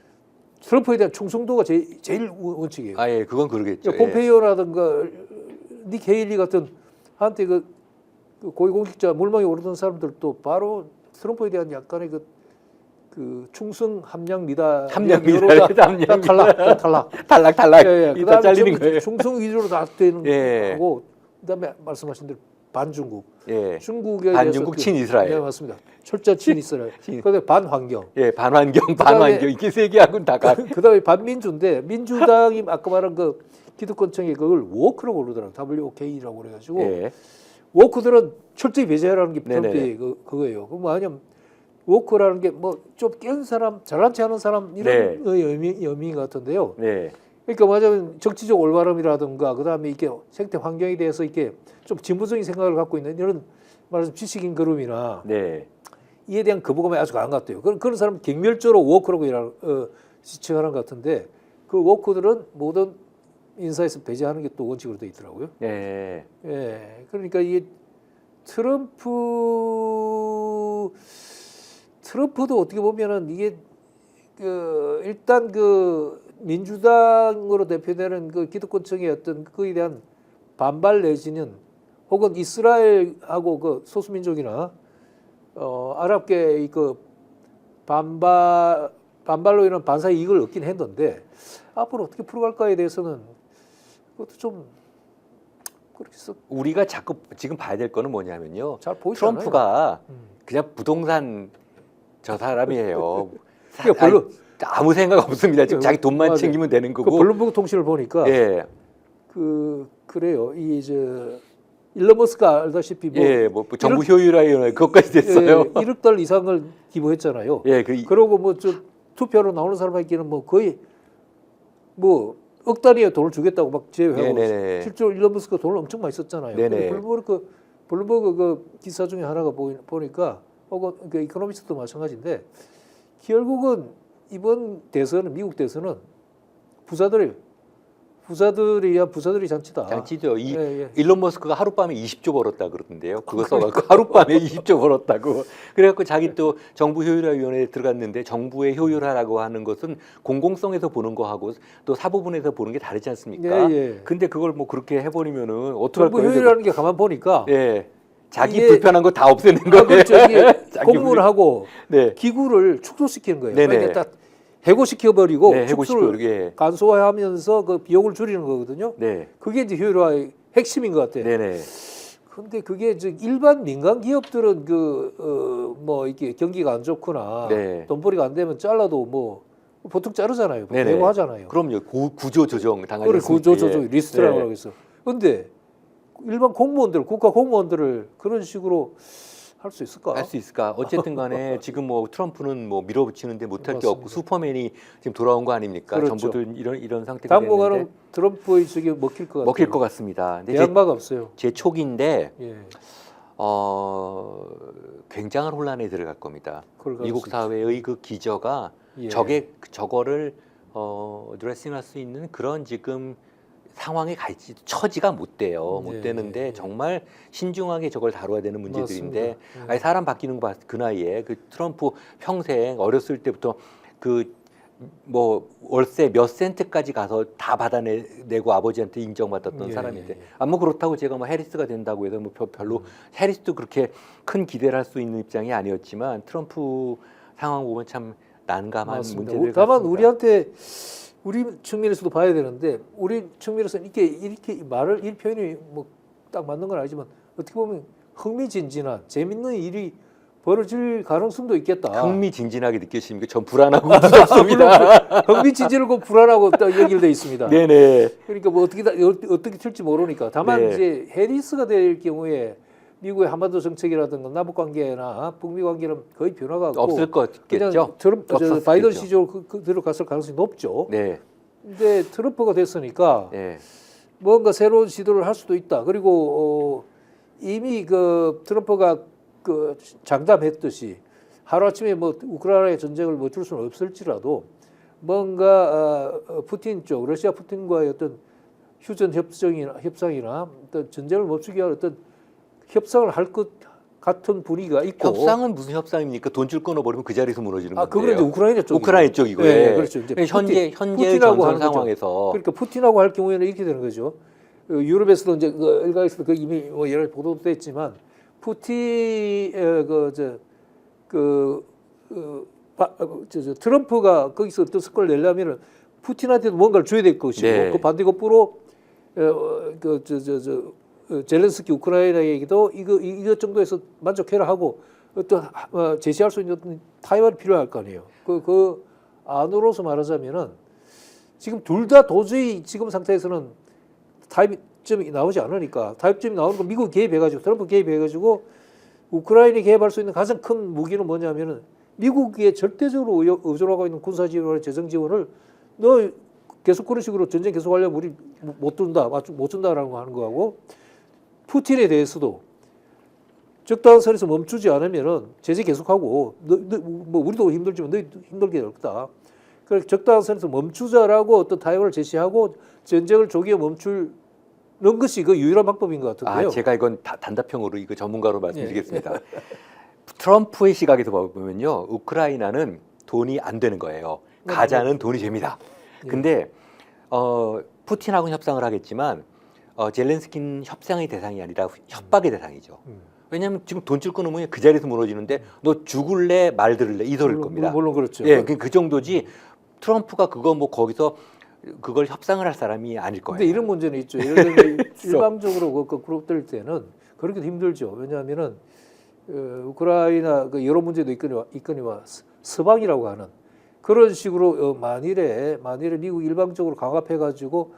S2: 트럼프에 대한 충성도가 제일 원칙이에요.
S1: 예, 그건 그러겠죠.
S2: 그러니까 폼페이오라든가 닉 헤일리 같은 한때 그 고위공직자 물망에 오르던 사람들도 바로 트럼프에 대한 약간의 그 충성 함량 미달
S1: 함량 탈락.
S2: 예.
S1: 이다 잘리는
S2: 그다음에
S1: 거예요.
S2: 충성 위주로 다 되는
S1: 예.
S2: 거고 그다음에 말씀하신 대로 반중국,
S1: 예.
S2: 중국에
S1: 반중국
S2: 대해서
S1: 친이스라엘.
S2: 네 맞습니다. 철저 친이스라엘. 그다음에 반환경.
S1: 예, 반환경 이게 세 개하고는 다 가.
S2: 그다음에 반민주인데 민주당이 아까 말한 그 기득권층이 그걸 워크라고 그러더라고요. WOK라고 그래가지고
S1: 예.
S2: 워크들은 철저히 배제하라는 게
S1: 네네네.
S2: 트럼프의 그거예요. 그럼 뭐냐면 워크라는 게 뭐 좀 깬 사람, 잘난 체 하는 사람 이런 의미 같은데요.
S1: 네.
S2: 그러니까 뭐냐면 정치적 올바름이라든가 그다음에 이게 생태 환경에 대해서 이렇게 좀 진보적인 생각을 갖고 있는 이런 말해서 지식인 그룹이나
S1: 네.
S2: 이에 대한 거부감이 아주 강한 것 같아요. 그런 사람 경멸적으로 워크라고 지칭하는 것 같은데 그 워크들은 모든 인사에서 배제하는 게 또 원칙으로 되어 있더라고요.
S1: 예.
S2: 예, 그러니까 이게 트럼프도 어떻게 보면은 이게 일단 민주당으로 대표되는 기득권층의 어떤 그에 대한 반발 내지는 혹은 이스라엘하고 소수민족이나 아랍계의 반발로 인한 반사 이익을 얻긴 했는데 앞으로 어떻게 풀어갈까에 대해서는 그것도 좀 그렇게
S1: 우리가 자꾸 지금 봐야 될 거는 뭐냐면요.
S2: 잘 보이지 않아요.
S1: 트럼프가 그냥 부동산 저 사람이에요.
S2: 그러니까 별로
S1: 아무 생각 없습니다. 지금 자기 돈만
S2: 맞아요.
S1: 챙기면 되는 거고.
S2: 블룸버그 통신을 보니까
S1: 예.
S2: 그래요. 일론 머스크가 알다시피
S1: 뭐 정부 효율화위원회 그것까지 됐어요.
S2: 1억 달러 이상을 기부했잖아요.
S1: 예,
S2: 그러고 투표로 나오는 사람에게는 거의 억 단위의 돈을 주겠다고 막 제외하고
S1: 네네네.
S2: 실제로 일론 머스크가 돈을 엄청 많이 썼잖아요.
S1: 네네.
S2: 블룸버그 기사 중에 하나가 보니까 혹은 이코노미스트도 마찬가지인데 결국은 이번 대선은 미국 대선은 부자들이 잔치다.
S1: 잔치죠.
S2: 예.
S1: 일론 머스크가 하룻밤에 20조 벌었다 그러던데요. 그거 써갖고 하룻밤에 20조 벌었다고. 그래갖고 자기 또 정부 효율화위원회에 들어갔는데 정부의 효율화라고 하는 것은 공공성에서 보는 거하고 또 사부분에서 보는 게 다르지 않습니까?
S2: 예.
S1: 근데 그걸 뭐 그렇게 해버리면은 어떡할
S2: 정부
S1: 거예요?
S2: 효율이라는 게 가만 보니까
S1: 예. 자기
S2: 이게-
S1: 불편한 거 다 없애는 거예요.
S2: 그렇죠. 이게
S1: 자기
S2: 공무를 하고
S1: 네.
S2: 기구를 축소시키는 거예요.
S1: 네네.
S2: 그러니까 딱 해고시켜버리고
S1: 네,
S2: 축소를
S1: 해고시키고 예.
S2: 간소화하면서 비용을 줄이는 거거든요.
S1: 네.
S2: 그게 이제 효율화의 핵심인 것 같아요.
S1: 네네.
S2: 근데 그게 일반 민간 기업들은 이렇게 경기가 안 좋거나
S1: 네.
S2: 돈벌이가 안 되면 잘라도 보통 자르잖아요.
S1: 네네.
S2: 해고하잖아요.
S1: 그럼요. 구조 조정 당하지
S2: 그걸
S1: 않습니까?
S2: 구조 조정 리스트라고
S1: 네.
S2: 하고 있어. 근데 일반 공무원들, 국가 공무원들을 그런 식으로 할 수 있을까?
S1: 할 수 있을까? 어쨌든 간에 지금 트럼프는 밀어붙이는데 못할 게 없고
S2: 맞습니다.
S1: 슈퍼맨이 지금 돌아온 거 아닙니까?
S2: 그렇죠.
S1: 전부들 이런 상태가
S2: 당분간은
S1: 됐는데
S2: 트럼프의 쪽에 먹힐 것 같아요.
S1: 먹힐 것 같습니다. 근데
S2: 대안마가 없어요.
S1: 제 촉인데
S2: 예.
S1: 굉장한 혼란에 들어갈 겁니다.
S2: 그럴
S1: 미국
S2: 가능성이
S1: 사회의 그 기저가
S2: 예.
S1: 저거를 드레싱할 수 있는 그런 지금 상황에 가 있지 처지가 못 돼요. 못
S2: 예,
S1: 되는데
S2: 예.
S1: 정말 신중하게 저걸 다뤄야 되는 문제들인데
S2: 맞습니다. 예.
S1: 아니 사람 바뀌는 거 그 나이에 트럼프 평생 어렸을 때부터 월세 몇 센트까지 가서 다 받아내고 아버지한테 인정받았던
S2: 예,
S1: 사람인데
S2: 예.
S1: 그렇다고 제가 해리스가 된다고 해서 별로 해리스도 그렇게 큰 기대를 할 수 있는 입장이 아니었지만 트럼프 상황 보면 참 난감한
S2: 맞습니다.
S1: 문제들
S2: 다만
S1: 같습니다.
S2: 우리한테 우리 측면에서도 봐야 되는데 우리 측면에서는 이렇게 이 표현이 딱 맞는 건 아니지만 어떻게 보면 흥미진진한 재밌는 일이 벌어질 가능성도 있겠다.
S1: 흥미진진하게 느껴지십니까? 전 불안하고 무섭습니다.
S2: 흥미진진하고 불안하고 딱 연결돼 있습니다.
S1: 네네.
S2: 그러니까 어떻게 될지 모르니까. 다만
S1: 네.
S2: 이제 해리스가 될 경우에 미국의 한반도 정책이라든가 남북 관계나 북미 관계는 거의 변화가 없고
S1: 없을 거겠죠.
S2: 그냥
S1: 없었겠죠.
S2: 바이든 시절 그대로 갔을 가능성이 높죠.
S1: 네.
S2: 근데 트럼프가 됐으니까
S1: 네.
S2: 뭔가 새로운 시도를 할 수도 있다. 그리고 이미 트럼프가 장담했듯이 하루아침에 우크라이나의 전쟁을 멈출 수는 없을지라도 뭔가 러시아 푸틴과의 어떤 휴전 협상이나 어떤 전쟁을 멈추기 위한 어떤 협상을 할 것 같은 분위기가 있고.
S1: 협상은 무슨 협상입니까? 돈 줄 끊어버리면 그 자리에서 무너지는 건데요.
S2: 그건 이제 우크라이나 쪽.
S1: 우크라이나 쪽이고.
S2: 네, 그렇죠. 이제
S1: 현재의
S2: 푸틴하고
S1: 전선
S2: 하는 거죠.
S1: 상황에서
S2: 그러니까 푸틴하고 할 경우에는 이렇게 되는 거죠. 유럽에서도 이제 일각에서도 이미 여러 보도됐지만 푸틴 트럼프가 거기서 어떤 성과를 내려면은 푸틴한테도 뭔가를 줘야 될 것이고
S1: 네.
S2: 그 반대급부로 젤렌스키 우크라이나에게도 이것 정도에서 만족해라 하고 어떤 제시할 수 있는 어떤 타협이 필요할 거 아니에요. 그 안으로서 말하자면은 지금 둘 다 도저히 지금 상태에서는 타협점이 나오지 않으니까 타협점이 나오는 건 미국 개입해가지고 트럼프 개입해가지고 우크라이나에 개입할 수 있는 가장 큰 무기는 뭐냐면은 미국에 절대적으로 의존하고 있는 군사 지원이나 재정 지원을 너 계속 그런 식으로 전쟁 계속하려면 우리 못 준다라는 거 하는 거하고 푸틴에 대해서도 적당한 선에서 멈추지 않으면은 제재 계속하고 뭐 우리도 힘들지만 너희도 힘들게 될 거다. 그래서 적당한 선에서 멈추자라고 어떤 타협을 제시하고 전쟁을 조기에 멈추는 것이 그 유일한 방법인 것 같은데요.
S1: 제가 이건 단답형으로 이거 전문가로 말씀드리겠습니다. 트럼프의 시각에서 보면요, 우크라이나는 돈이 안 되는 거예요. 가자는 돈이 됩니다. 근데 푸틴하고는 협상을 하겠지만 젤렌스키는 협상의 대상이 아니라 협박의 대상이죠. 왜냐하면 지금 돈줄 끊으면 그 자리에서 무너지는데 너 죽을래 말 들을래 이 소리일 겁니다.
S2: 물론 그렇죠.
S1: 예, 그 정도지. 트럼프가 그거 뭐 거기서 그걸 협상을 할 사람이 아닐 거예요.
S2: 근데 이런 문제는 있죠. 예를 들면 일방적으로 거꾸로 뜰 때는 그렇게 힘들죠. 왜냐하면은 우크라이나 그 여러 문제도 있거니와 서방이라고 하는 그런 식으로 만일에 미국 일방적으로 강압해 가지고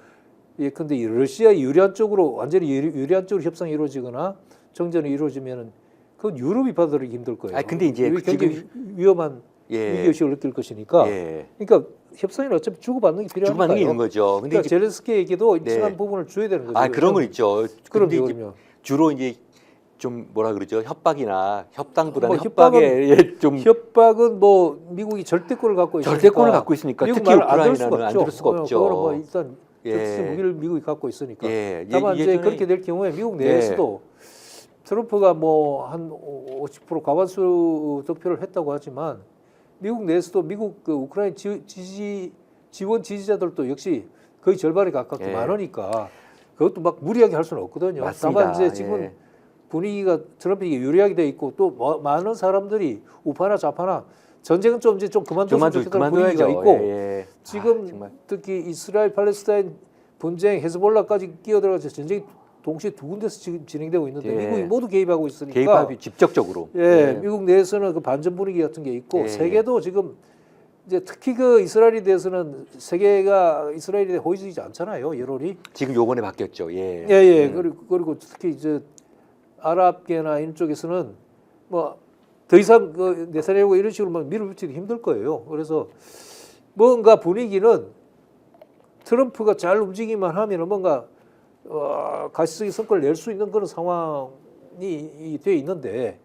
S2: 예컨대 러시아 유리한 쪽으로 완전히 유리한 쪽으로 협상이 이루어지거나 정전이 이루어지면은 그건 유럽이 받아들이기 힘들 거예요.
S1: 근데 이제
S2: 굉장히 위험한 위기의식을 느낄 것이니까. 그러니까 협상에는 어차피 주고받는 게 필요하니까요.
S1: 주고받는 게 있는 거죠. 근데
S2: 그러니까 젤렌스키에게도 일정한 부분을 줘야 되는 거죠.
S1: 그런 건 있죠. 근데 이제
S2: 그럼요.
S1: 주로 이제 좀 뭐라 그러죠? 협박이나 협상보다는
S2: 뭐
S1: 협박은
S2: 뭐 미국이 절대권을 갖고 있으니까
S1: 절대권을 갖고 있으니까
S2: 미국
S1: 특히
S2: 말을 안 들을
S1: 우크라이나는 안 들을 수가 없죠.
S2: 그거는 뭐 일단 적시적 무기를 미국이 갖고 있으니까. 다만 이제 그렇게 될 경우에 미국 내에서도 트럼프가 뭐 한 50% 과반수 득표를 했다고 하지만 미국 내에서도 미국 그 우크라이나 지원 지지자들도 역시 거의 절반에 가깝게 많으니까 그것도 막 무리하게 할 수는 없거든요.
S1: 맞습니다.
S2: 다만 이제 지금 분위기가 트럼프에게 유리하게 돼 있고 또 많은 사람들이 우파나 좌파나 전쟁은 좀 이제 좀 그만뒀으면 좋겠다는 분위기가 있고 지금 특히 이스라엘 팔레스타인 분쟁 헤즈볼라까지 끼어들어가서 전쟁이 동시에 두 군데서 지금 진행되고 있는데 미국이 모두 개입하고 있으니까
S1: 개입하기 직접적으로
S2: 미국 내에서는 그 반전 분위기 같은 게 있고 세계도 지금 이제 특히 그 이스라엘에 대해서는 세계가 이스라엘에 대해 호의적이지 않잖아요. 여론이
S1: 지금 요번에 바뀌었죠.
S2: 그리고 특히 이제 아랍계나 이런 쪽에서는 뭐 더 이상 그 네타냐후가 이런 식으로 막 밀어붙이기 힘들 거예요. 그래서 뭔가 분위기는 트럼프가 잘 움직이기만 하면은 뭔가 가시적인 성과를 낼 수 있는 그런 상황이 돼 있는데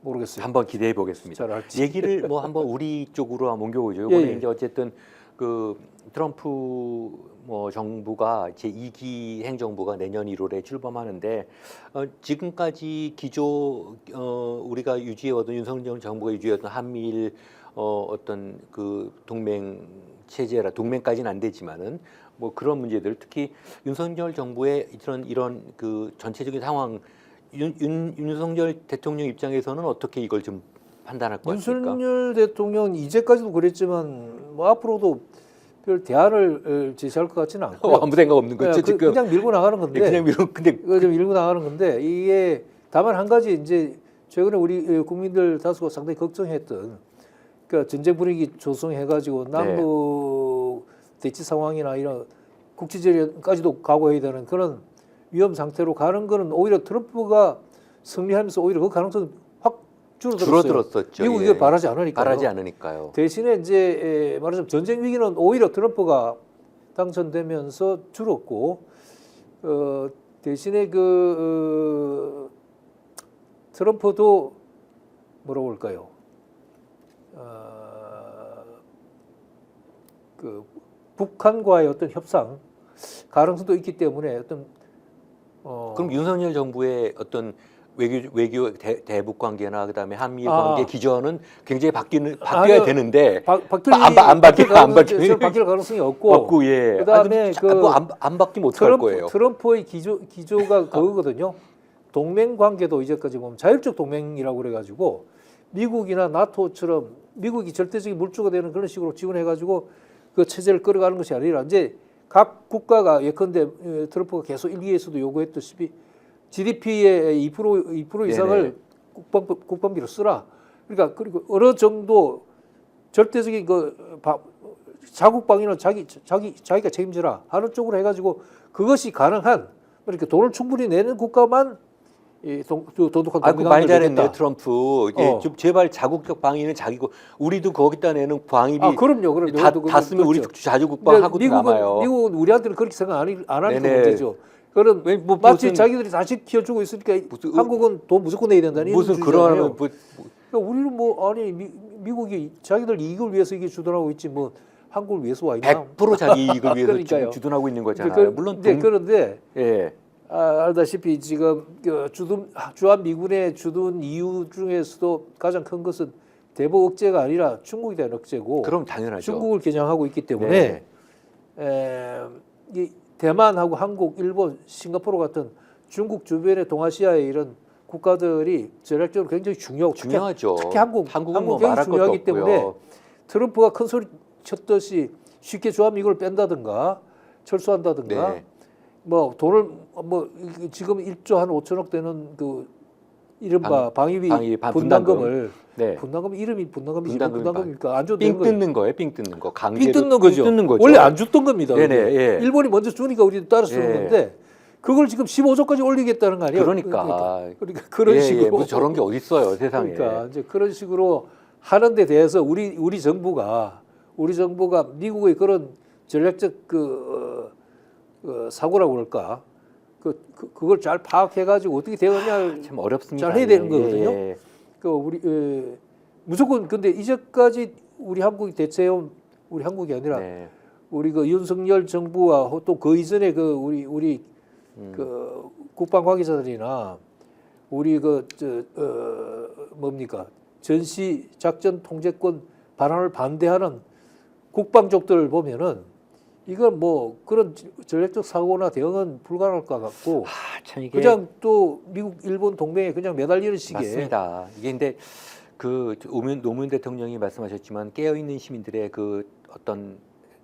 S2: 모르겠어요.
S1: 한번 기대해 보겠습니다.
S2: 잘할지.
S1: 얘기를 뭐 한번 우리 쪽으로 한번 옮겨보죠. 이번에 이제 어쨌든 그 트럼프 뭐 정부가 제 2기 행정부가 내년 1월에 출범하는데 지금까지 우리가 유지해왔던 윤석열 정부가 유지해왔던 한미일 어떤 그 동맹 체제라 동맹까지는 안 되지만은 뭐 그런 문제들 특히 윤석열 정부의 이런 그 전체적인 상황 윤석열 대통령 입장에서는 어떻게 이걸 좀 판단할 것 같습니까?
S2: 윤석열 대통령은 이제까지도 그랬지만 뭐 앞으로도 별 대안을 제시할 것 같지는 않고
S1: 아무 생각 없는 거죠 지금.
S2: 그냥 밀고 나가는 건데.
S1: 그냥
S2: 밀고 나가는 건데 이게 다만 한 가지 이제 최근에 우리 국민들 다수가 상당히 걱정했던 그러니까 전쟁 분위기 조성해가지고 남북 대치 상황이나 이런 국지전까지도 각오해야 되는 그런 위험 상태로 가는 거는 오히려 트럼프가 승리하면서 오히려 그 가능성이 확
S1: 줄어들었었죠.
S2: 미국이 이걸 바라지 않으니까요. 대신에 이제 말하자면 전쟁 위기는 오히려 트럼프가 당선되면서 줄었고 대신에 트럼프도 뭐라고 할까요? 그 북한과의 어떤 협상 가능성도 있기 때문에 어떤
S1: 그럼 윤석열 정부의 어떤 외교 대북 관계나 그다음에 한미 관계 기조는 굉장히 바뀌어야 되는데 안 바뀔
S2: 가능성이 없고 그다음에
S1: 안 바뀌면 어떡할 거예요?
S2: 트럼프의 기조가 그거거든요. 동맹 관계도 이제까지 보면 자율적 동맹이라고 그래가지고 미국이나 나토처럼 미국이 절대적인 물주가 되는 그런 식으로 지원해가지고 그 체제를 끌어가는 것이 아니라 이제 각 국가가 예컨대 트럼프가 계속 일기에서도 요구했듯이 GDP의 2% 이상을 국방비로 쓰라. 그러니까 그리고 어느 정도 절대적인 자국 방위는 자기가 책임져라 하는 쪽으로 해가지고 그것이 가능한 그러니까 돈을 충분히 내는 국가만 도덕한 동맹
S1: 말 잘했네 트럼프. 좀 제발 자국적 방위는 자기고 우리도 거기다 내는 방위비.
S2: 그럼요.
S1: 다 쓰면 우리 자주 국방하고도 남아요.
S2: 미국은 우리한테는 그렇게 생각 안 하는 게 문제죠. 그런
S1: 뭐
S2: 마치
S1: 무슨-
S2: 자기들이 다 지켜주고 있으니까
S1: 무슨
S2: 한국은 돈 무조건 내야 된다는 이런
S1: 무슨
S2: 주의잖아요.
S1: 그런
S2: 그러니까 우리는 뭐 아니 미국이 자기들 이익을 위해서 이게 주둔하고 있지 뭐 한국을 위해서 와 있나?
S1: 100% 자기 이익을 위해서 지금
S2: 그러니까요.
S1: 주둔하고 있는 거잖아요.
S2: 근데
S1: 물론
S2: 그런데
S1: 예.
S2: 알다시피 지금 그 주한 미군의 주둔 이유 중에서도 가장 큰 것은 대북 억제가 아니라 중국에 대한 억제고
S1: 그럼 당연하죠.
S2: 중국을 겨냥하고 있기 때문에 이 대만하고 한국, 일본, 싱가포르 같은 중국 주변의 동아시아의 이런 국가들이 전략적으로 굉장히 중요하고
S1: 중요하죠.
S2: 특히 한국은
S1: 뭐
S2: 굉장히
S1: 말할 것도
S2: 중요하기
S1: 없고요.
S2: 때문에 트럼프가 큰 소리 쳤듯이 쉽게 주한미군을 뺀다든가 철수한다든가
S1: 네.
S2: 뭐 돈을 뭐 지금 1조 한 5천억 되는 그 이른바 방위비 분담금을
S1: 네.
S2: 분담금 이름이 분담금이지
S1: 분담금이
S2: 분담금이니까 안 줘도
S1: 삥
S2: 되는 거예요.
S1: 뜯는 거예요. 삥 뜯는 거. 강제로
S2: 삥 뜯는 거죠.
S1: 삥 뜯는 거죠.
S2: 원래 안 줬던 겁니다.
S1: 네네,
S2: 이게.
S1: 예.
S2: 일본이 먼저 주니까 우리도 따라 쓰는
S1: 예.
S2: 건데 그걸 지금 15조까지 올리겠다는 거 아니에요?
S1: 그러니까
S2: 그런
S1: 예,
S2: 식으로
S1: 예. 무슨 저런 게 어디 있어요, 세상에.
S2: 그러니까 이제 그런 식으로 하는 데 대해서 우리 정부가 미국의 그런 전략적 사고라고 그럴까? 그걸 잘 파악해 가지고 어떻게 대응하냐
S1: 참 어렵습니다.
S2: 잘 해야 되는 거거든요.
S1: 예.
S2: 무조건 근데 이제까지 우리 한국이 대체해온 우리 한국이 아니라
S1: 네.
S2: 우리 그 윤석열 정부와 또 그 이전에 그 우리 그 국방 관계자들이나 우리 뭡니까 전시 작전 통제권 반환을 반대하는 국방족들을 보면은 이건 뭐 그런 전략적 사고나 대응은 불가능할 것 같고
S1: 참 이게
S2: 그냥 또 미국 일본 동맹에 그냥 매달리는 식의
S1: 맞습니다. 이게 근데 그 노무현 대통령이 말씀하셨지만 깨어 있는 시민들의 그 어떤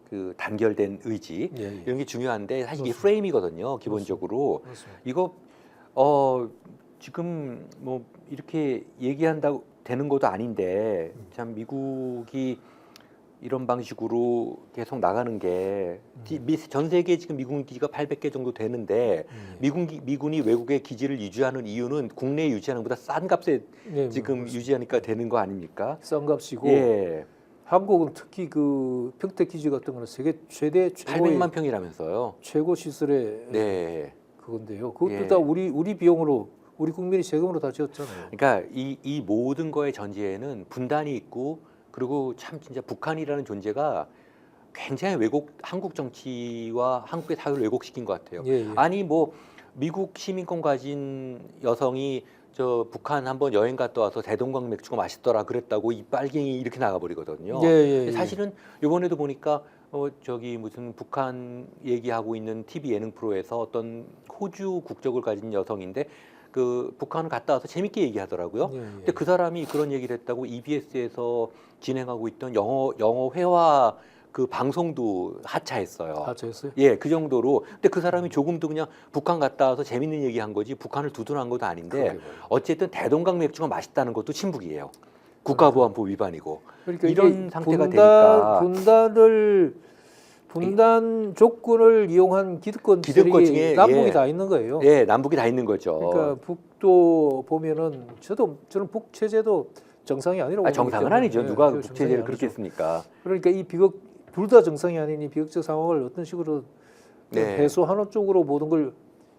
S1: 그 단결된 의지
S2: 예, 예.
S1: 이런 게 중요한데 사실 이게
S2: 그렇습니다.
S1: 프레임이거든요. 기본적으로
S2: 그렇습니다.
S1: 이거 지금 뭐 이렇게 얘기한다고 되는 것도 아닌데 참 미국이 이런 방식으로 계속 나가는 게 전 세계에 지금 미군 기지가 800개 정도 되는데 미군이 외국에 기지를 유지하는 이유는 국내에 유지하는 것보다 싼 값에
S2: 예,
S1: 지금 유지하니까 되는 거 아닙니까?
S2: 싼 값이고
S1: 예.
S2: 한국은 특히 그 평택 기지 같은 거는 세계 최고의
S1: 800만 평이라면서요.
S2: 최고 시설의
S1: 네.
S2: 그건데요. 그것도
S1: 예.
S2: 다 우리 비용으로 우리 국민이 세금으로 다 지었잖아요.
S1: 그러니까 이 모든 거의 전제에는 분단이 있고 그리고 참 진짜 북한이라는 존재가 굉장히 한국 정치와 한국의 사회를 왜곡시킨 것 같아요.
S2: 예, 예.
S1: 아니 뭐 미국 시민권 가진 여성이 저 북한 한번 여행 갔다 와서 대동강 맥주가 맛있더라 그랬다고 이 빨갱이 이렇게 나가버리거든요.
S2: 예, 예, 예.
S1: 사실은 이번에도 보니까 저기 무슨 북한 얘기하고 있는 TV 예능 프로에서 어떤 호주 국적을 가진 여성인데 그 북한을 갔다 와서 재밌게 얘기하더라고요.
S2: 예, 예.
S1: 근데 그 사람이 그런 얘기를 했다고 EBS에서 진행하고 있던 영어 회화 그 방송도 하차했어요.
S2: 하차했어요?
S1: 예, 그 정도로. 근데 그 사람이 조금도 그냥 북한 갔다 와서 재밌는 얘기한 거지 북한을 두둔한 것도 아닌데
S2: 그러게요.
S1: 어쨌든 대동강 맥주가 맛있다는 것도 침북이에요. 국가보안법 위반이고.
S2: 그러니까
S1: 이런
S2: 이게
S1: 상태가 되니까.
S2: 분단 조건을 이용한
S1: 기득권
S2: 기득권들이
S1: 중에,
S2: 남북이
S1: 예.
S2: 다 있는 거예요.
S1: 예, 남북이 다 있는 거죠.
S2: 그러니까 북도 보면은 저는 북 체제도 정상이 아니라고 보기
S1: 정상은
S2: 때문에.
S1: 아니죠.
S2: 예,
S1: 누가
S2: 그거
S1: 국제제를
S2: 정상이
S1: 그렇게
S2: 아니죠.
S1: 했습니까?
S2: 그러니까 이 둘 다 정상이 아닌 이 비극적 상황을 어떤 식으로
S1: 네.
S2: 해소하는 쪽으로 모든 걸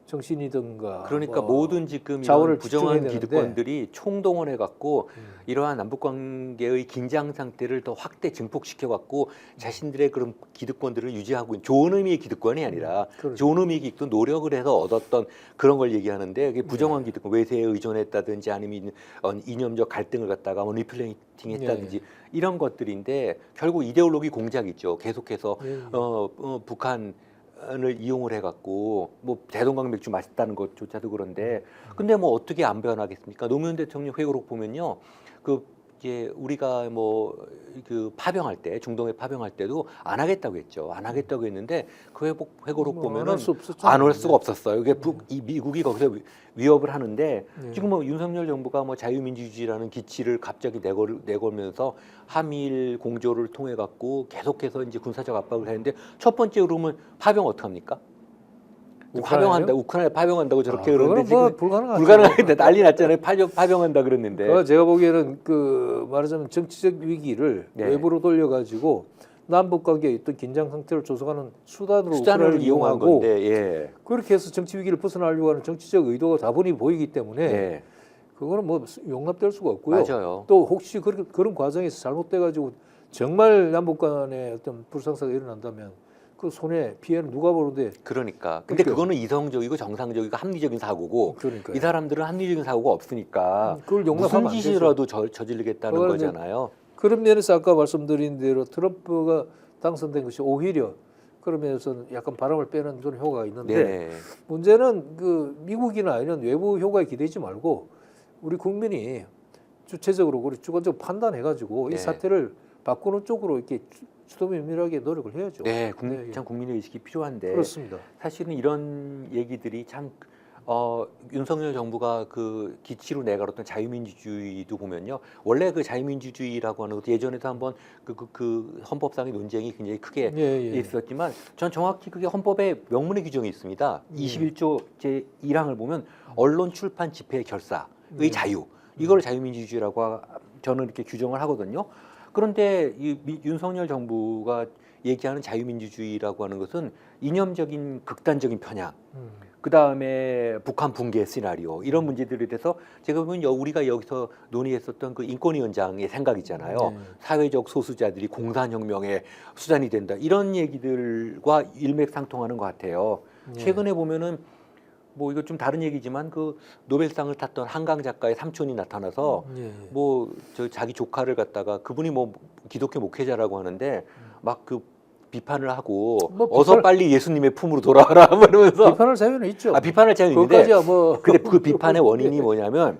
S2: 정신이든가
S1: 그러니까
S2: 뭐
S1: 모든 지금
S2: 자원을
S1: 이런 부정한
S2: 집중해야 되는데.
S1: 기득권들이 총동원해 갖고 이러한 남북 관계의 긴장 상태를 더 확대 증폭시켜 갖고 자신들의 그런 기득권들을 유지하고 있는 좋은 의미의 기득권이 아니라
S2: 그렇죠.
S1: 좋은 의미의 기득권 노력을 해서 얻었던 그런 걸 얘기하는데 그게 부정한 기득권 외세에 의존했다든지 아니면 이념적 갈등을 갖다가 리플레이팅 했다든지 이런 것들인데 결국 이데올로기 공작이죠. 계속해서 북한 을 이용을 해갖고 뭐 대동강 맥주 맛있다는 것조차도 그런데 근데 뭐 어떻게 안 변하겠습니까? 노무현 대통령 회고록 보면요, 그 이제 우리가 뭐 그 파병할 때 중동에 파병할 때도 안 하겠다고 했죠. 안 하겠다고 했는데 그 회고록 보면은 안 올 수가 없었어요. 이게 이 미국이 거기서 위협을 하는데 지금 뭐 윤석열 정부가 뭐 자유민주주의라는 기치를 갑자기 내걸면서 한미일 공조를 통해 갖고 계속해서 이제 군사적 압박을 했는데 첫 번째 그러면 파병 어떻게 합니까? 우크라이나에 파병한다고 저렇게 그러는데 지금 불가능한데 난리 났잖아요. 파병한다 그랬는데.
S2: 제가 보기에는 그 말하자면 정치적 위기를
S1: 네.
S2: 외부로 돌려가지고 남북 관계의 어떤 긴장 상태를 조성하는 수단으로
S1: 수단을
S2: 우크라이나를
S1: 이용한
S2: 이용하고
S1: 건데, 예.
S2: 그렇게 해서 정치 위기를 벗어나려고 하는 정치적 의도가 다분히 보이기 때문에
S1: 예.
S2: 그거는 뭐 용납될 수가 없고요.
S1: 맞아요.
S2: 또 혹시 그런 과정에서 잘못돼 가지고 정말 남북 간의 어떤 불상사가 일어난다면 그 손해 피해는 누가 보는데
S1: 그러니까. 근데
S2: 그러니까.
S1: 그거는 이성적이고 정상적이고 합리적인 사고고
S2: 그러니까
S1: 이 사람들은 합리적인 사고가 없으니까
S2: 그걸
S1: 무슨
S2: 용납하면 안 되죠.
S1: 짓이라도 저지르겠다는
S2: 그거는 이제
S1: 거잖아요.
S2: 그런 면에서 아까 말씀드린 대로 트럼프가 당선된 것이 오히려 그런 면에서는 약간 바람을 빼는 그런 효과가 있는데
S1: 네.
S2: 문제는 그 미국이나 이런 외부 효과에 기대지 말고 우리 국민이 주체적으로 그리고 주관적으로 판단해가지고
S1: 네.
S2: 이 사태를 바꾸는 쪽으로 이렇게 주도면밀하게 노력을 해야죠.
S1: 네,
S2: 네,
S1: 참 국민의 의식이 필요한데
S2: 그렇습니다.
S1: 사실은 이런 얘기들이 참 윤석열 정부가 그 기치로 내걸었던 자유민주주의도 보면요. 원래 그 자유민주주의라고 하는 것도 예전에도 한번 그 헌법상의 논쟁이 굉장히 크게
S2: 예, 예.
S1: 있었지만 전 정확히 그게 헌법에 명문의 규정이 있습니다. 21조 제1항을 보면 언론, 출판, 집회, 결사의 자유. 이걸 자유민주주의라고 저는 이렇게 규정을 하거든요. 그런데 윤석열 정부가 얘기하는 자유민주주의라고 하는 것은 이념적인 극단적인 편향, 그 다음에 북한 붕괴 시나리오 이런 문제들에 대해서 제가 보면 우리가 여기서 논의했었던 그 인권위원장의 생각이잖아요.
S2: 네.
S1: 사회적 소수자들이 공산혁명의 수단이 된다 이런 얘기들과 일맥상통하는 것 같아요.
S2: 네.
S1: 최근에 보면은 뭐 이거 좀 다른 얘기지만 그 노벨상을 탔던 한강 작가의 삼촌이 나타나서
S2: 예.
S1: 뭐 저 자기 조카를 갖다가 그분이 뭐 기독교 목회자라고 하는데 막 그 비판을 하고
S2: 뭐
S1: 어서 빨리 예수님의 품으로 돌아와라 뭐 이러면서
S2: 비판할 자유는 있죠.
S1: 비판할 자유는 있는데
S2: 그것까지야 뭐.
S1: 근데 그 비판의 원인이 뭐냐면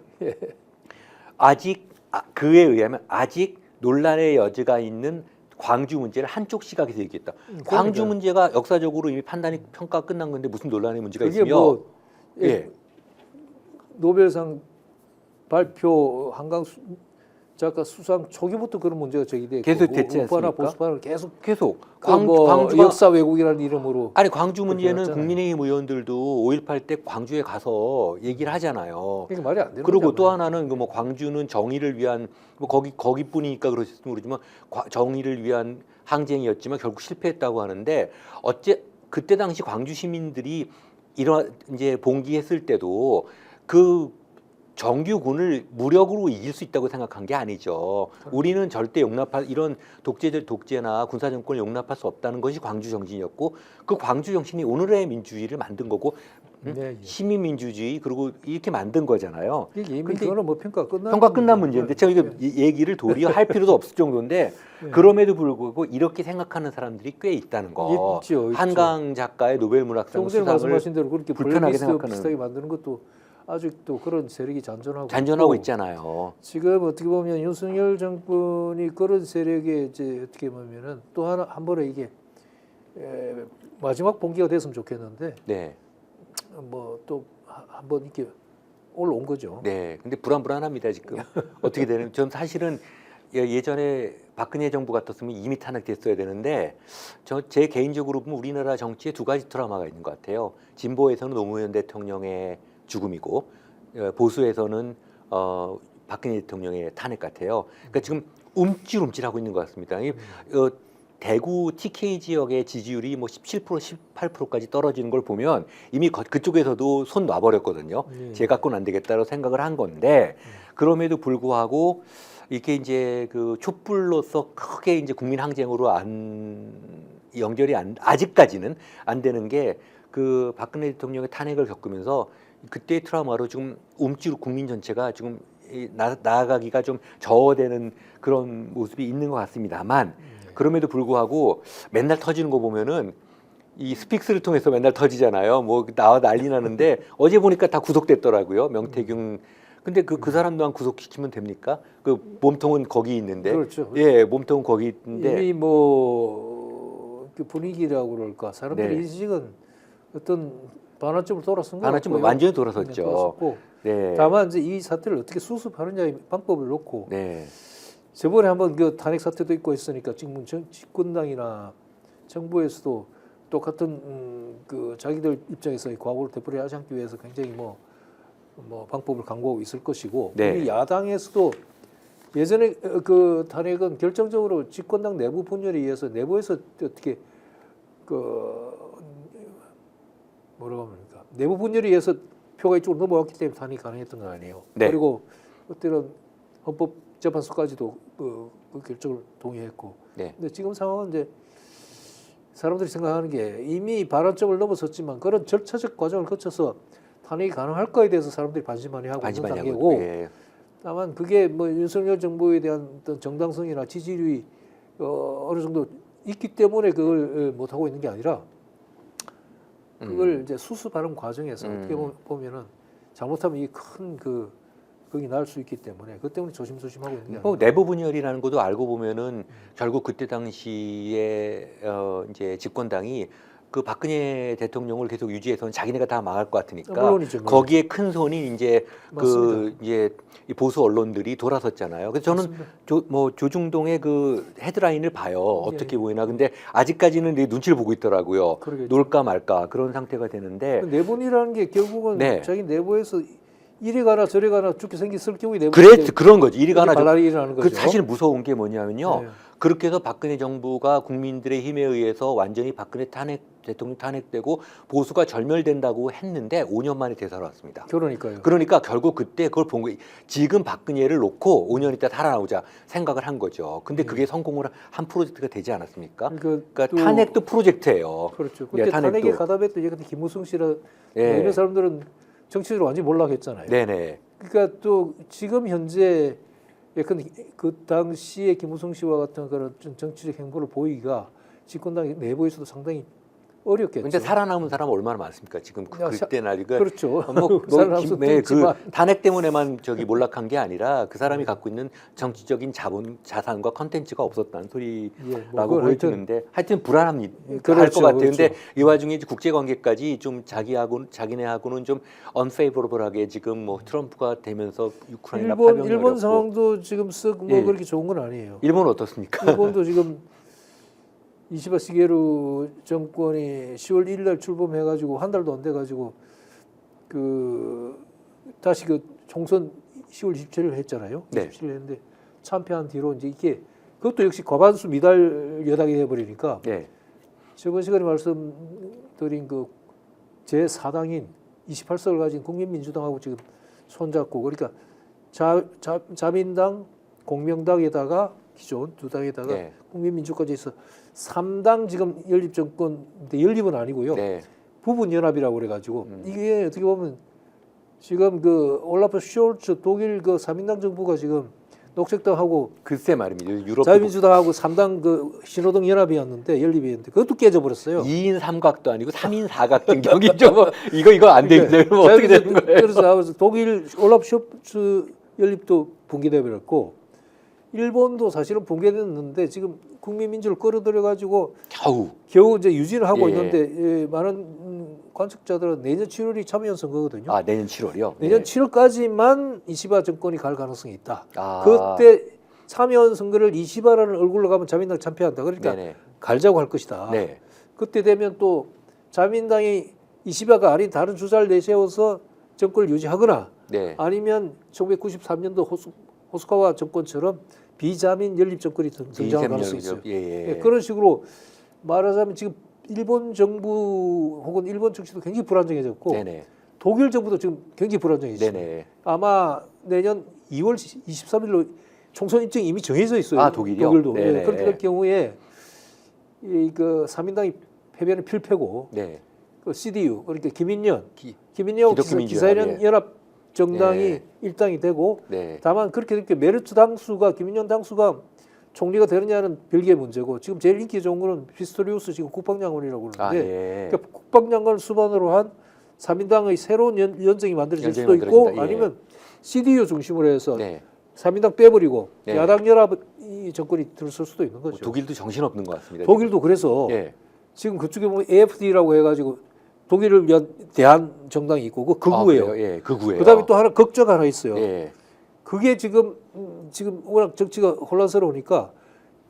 S1: 아직 그에 의하면 아직 논란의 여지가 있는 광주 문제를 한쪽 시각에서 얘기했다. 광주 문제가 역사적으로 이미 판단이 평가 끝난 건데 무슨 논란의 문제가
S2: 그게
S1: 있으며
S2: 뭐
S1: 예.
S2: 노벨상 발표 한강 작가 수상 초기부터 그런 문제가 제기돼
S1: 계속 됐지
S2: 우파나
S1: 않습니까?
S2: 보수파는 계속
S1: 광주가
S2: 역사 왜곡이라는 이름으로
S1: 아니 광주 문제는
S2: 그렇게
S1: 국민의힘 의원들도 5.18 때 광주에 가서 얘기를 하잖아요.
S2: 그러니까 말이 안 되는
S1: 그리고 또
S2: 거잖아요.
S1: 하나는 그 뭐 광주는 정의를 위한 뭐 거기뿐이니까 그러실지 모르지만 정의를 위한 항쟁이었지만 결국 실패했다고 하는데 그때 당시 광주 시민들이 이런 이제 봉기했을 때도 그 정규군을 무력으로 이길 수 있다고 생각한 게 아니죠. 우리는 절대 이런 독재나 군사 정권을 용납할 수 없다는 것이 광주 정신이었고 그 광주 정신이 오늘의 민주주의를 만든 거고
S2: 네, 예.
S1: 시민 민주주의 그리고 이렇게 만든 거잖아요.
S2: 이게 이미
S1: 근데
S2: 그거는 뭐 평가
S1: 끝난 문제인데 제가 이거 얘기를 도리어 할 필요도 없을 정도인데 그럼에도 불구하고 이렇게 생각하는 사람들이 꽤 있다는 거.
S2: 있죠.
S1: 한강 작가의 노벨문학상
S2: 좀 전에
S1: 수상을
S2: 말씀하신 대로 그렇게
S1: 불편하게
S2: 블랙리스트
S1: 생각하는
S2: 비슷하게 만드는 것도 아직도 그런 세력이 잔존하고
S1: 잔존하고
S2: 있고,
S1: 있잖아요.
S2: 지금 어떻게 보면 윤석열 정권이 그런 세력에 이제 어떻게 보면은 또 한 번에 이게 마지막 봉기가 됐으면 좋겠는데
S1: 네.
S2: 뭐 또 한번 이렇게 올라온 거죠.
S1: 네. 근데 불안합니다, 지금. 어떻게 되는? 전 사실은 예전에 박근혜 정부 같았으면 이미 탄핵됐어야 되는데 제 개인적으로 보면 우리나라 정치에 두 가지 트라우마가 있는 것 같아요. 진보에서는 노무현 대통령의 죽음이고 보수에서는 박근혜 대통령의 탄핵 같아요. 그러니까 지금 움찔움찔하고 있는 것 같습니다. 대구 TK 지역의 지지율이 뭐 17%, 18%까지 떨어지는 걸 보면 이미 그쪽에서도 손 놔버렸거든요. 제 갖고는 안 되겠다고 생각을 한 건데 그럼에도 불구하고 이렇게 이제 그 촛불로서 크게 이제 국민 항쟁으로 연결이 아직까지는 안 되는 게 그 박근혜 대통령의 탄핵을 겪으면서 그때의 트라우마로 지금 국민 전체가 지금 나아가기가 좀 저어되는 그런 모습이 있는 것 같습니다만 그럼에도 불구하고 맨날 터지는 거 보면은 이 스픽스를 통해서 맨날 터지잖아요. 뭐 나와 난리 나는데 어제 보니까 다 구속됐더라고요. 명태균. 근데 그 사람만 구속시키면 됩니까? 그 몸통은 거기 있는데.
S2: 그렇죠.
S1: 예, 몸통은 거기 있는데.
S2: 이미 뭐 그 분위기라고 그럴까 사람들의
S1: 네.
S2: 인식은 어떤 반환점을 돌아선 거
S1: 반환점 완전히 돌아섰죠.
S2: 네. 다만 이제 이 사태를 어떻게 수습하느냐의 방법을 놓고
S1: 네.
S2: 저번에 한번 그 탄핵 사태도 있고 했으니까 지금 집권당이나 정부에서도 똑같은 그 자기들 입장에서의 과거를 되풀이하지 않기 위해서 굉장히 뭐 방법을 강구하고 있을 것이고
S1: 네.
S2: 이미 야당에서도 예전에 그 탄핵은 결정적으로 집권당 내부 분열에 의해서 내부에서 어떻게 그 뭐라고 합니까? 내부 분열에 의해서 표가 이쪽으로 넘어왔기 때문에 탄핵이 가능했던 건 아니에요.
S1: 네.
S2: 그리고 그때는 헌법재판소까지도 그 결정을 동의했고.
S1: 네.
S2: 근데 지금 상황은 이제 사람들이 생각하는 게 이미 발언점을 넘어섰지만 그런 절차적 과정을 거쳐서 탄핵이 가능할까에 대해서 사람들이 반신반의 하고 있는 단계고.
S1: 예.
S2: 다만 그게 뭐 윤석열 정부에 대한 어떤 정당성이나 지지율이 어느 정도 있기 때문에 그걸 못 하고 있는 게 아니라 그걸 이제 수습하는 과정에서 어떻게 보면은 잘못하면 이 큰 그게 날 수 있기 때문에 그 때문에 조심조심하고 있는 게 아니라.
S1: 내부 분열이라는 것도 알고 보면은 결국 그때 당시에 이제 집권당이 그 박근혜 대통령을 계속 유지해서는 자기네가 다 망할 것 같으니까
S2: 물론이죠.
S1: 거기에 큰 손이 이제
S2: 맞습니다.
S1: 이제 이 보수 언론들이 돌아섰잖아요. 그래서 저는
S2: 맞습니다.
S1: 조중동의 그 헤드라인을 봐요. 어떻게
S2: 예.
S1: 보이나. 근데 아직까지는 내 눈치를 보고 있더라고요.
S2: 그러겠죠.
S1: 놀까 말까 그런 상태가 되는데.
S2: 내분이라는 게 결국은
S1: 네.
S2: 자기 내부에서 이리 가나 저리 가나 죽게 생겼을 경우에 내분이
S1: 그런 거지. 이리 가나
S2: 발랄이 일어나는 거죠.
S1: 그 사실 무서운 게 뭐냐면요.
S2: 네.
S1: 그렇게 해서 박근혜 정부가 국민들의 힘에 의해서 완전히 박근혜 대통령 탄핵되고 보수가 절멸된다고 했는데 5년 만에 되살아왔습니다.
S2: 그러니까요.
S1: 그러니까 결국 그때 그걸 본 거예요. 지금 박근혜를 놓고 5년 있다 살아나오자 생각을 한 거죠. 근데 그게 성공을 한 프로젝트가 되지 않았습니까? 그러니까
S2: 또
S1: 탄핵도 프로젝트예요.
S2: 그렇죠.
S1: 네,
S2: 그때
S1: 탄핵도.
S2: 탄핵에 가담했던 예컨대 김무성 씨라
S1: 예.
S2: 이런 사람들은 정치적으로 완전히 몰락했잖아요.
S1: 네네.
S2: 그러니까 또 지금 현재 예컨대 그 당시에 김무성 씨와 같은 그런 좀 정치적 행보를 보이기가 집권당 내부에서도 상당히 어렵겠죠.
S1: 근데 살아남은 사람 얼마나 많습니까? 지금 그때 날 이거
S2: 그렇죠.
S1: 그
S2: 있지만.
S1: 탄핵 때문에만 몰락한 게 아니라 그 사람이 갖고 있는 정치적인 자산과 컨텐츠가 없었다는 소리라고 보여지는데 하여튼 불안합니다.
S2: 그렇죠,
S1: 할 것 같아요.
S2: 그렇죠.
S1: 근데 이 와중에 이제 국제관계까지 좀 자기네하고는 좀 언페이버러블하게 지금 뭐 트럼프가 되면서 우크라이나 파병이
S2: 일본
S1: 어렵고.
S2: 상황도 지금 쓱 뭐 그렇게 좋은 건 아니에요.
S1: 일본은 어떻습니까?
S2: 일본도 지금 이시바 시게루 정권이 10월 1일 날 출범해가지고 한 달도 안 돼가지고 다시 그 총선 10월 27일 했잖아요.
S1: 네.
S2: 27일 했는데 참패한 뒤로 이제 이게 그것도 역시 과반수 미달 여당이 해버리니까
S1: 네.
S2: 저번 시간에 말씀드린 그 제4당인 28석을 가진 국민민주당하고 지금 손잡고 그러니까 자민당, 공명당에다가 기존 두 당에다가
S1: 네.
S2: 국민민주까지 해서 3당 지금 연립정권인데 연립은 아니고요.
S1: 네.
S2: 부분연합이라고 그래가지고 이게 어떻게 보면 지금 그 올라프 숄츠 독일 그 3인당 정부가 지금 녹색당하고
S1: 글쎄 말입니다. 유럽
S2: 자유민주당하고 3당 그 신호등 연합이었는데 연립이었는데 그것도 깨져버렸어요.
S1: 2인 삼각도 아니고 3인 사각인 경기죠. 뭐 이거 안 되는데 그럼 어떻게 되는 거예요?
S2: 그래서 독일 올라프 숄츠 연립도 붕괴돼 버렸고 일본도 사실은 붕괴됐는데 지금 국민민주를 끌어들여 가지고 겨우 이제 유지를 하고 있는데 많은 관측자들은 내년 7월이 참여연 선거거든요.
S1: 아 내년 7월이요?
S2: 내년 7월까지만 이시바 정권이 갈 가능성이 있다.
S1: 아.
S2: 그때 참여연 선거를 이시바라는 얼굴로 가면 자민당 참패한다. 그러니까
S1: 네네.
S2: 갈자고 할 것이다.
S1: 네.
S2: 그때 되면 또 자민당이 이시바가 아닌 다른 주자를 내세워서 정권을 유지하거나
S1: 네.
S2: 아니면 1993년도 호스카와 정권처럼 비자민 연립 정권이 등장할 가능성이 있어요.
S1: 예.
S2: 그런 식으로 말하자면 지금 일본 정부 혹은 일본 정치도 굉장히 불안정해졌고
S1: 네네.
S2: 독일 정부도 지금 굉장히 불안정해졌어요.
S1: 네네.
S2: 아마 내년 2월 23일로 총선 일정이 이미 정해져 있어요.
S1: 아 독일이요?
S2: 독일도.
S1: 네네.
S2: 그렇게 될 경우에 그 3인당이 패배는 필패고
S1: 네.
S2: 그 CDU 그러니까 김인연하고 기사연 연합 정당이 일당이 되고
S1: 네.
S2: 다만 그렇게 되니까 메르츠 당수가 김인연 당수가 총리가 되느냐는 별개의 문제고 지금 제일 인기 좋은 거는 피스토리우스 지금 국방장관이라고 그러는데 그러니까 국방장관을 수반으로 한 3인당의 새로운 연정이 만들어질 수도 있고 아니면 CDU 중심으로 해서 3인당 빼버리고 야당 연합이 정권이 들어설 수도 있는 거죠.
S1: 독일도 정신없는 것 같습니다.
S2: 독일도 그래서 지금 그쪽에 보면 AFD라고 해가지고 독일을 위한 대한 정당이 있고 그 극우예요.
S1: 극우예요.
S2: 그다음에 또 하나 극좌가 하나 있어요. 그게 지금 워낙 정치가 혼란스러우니까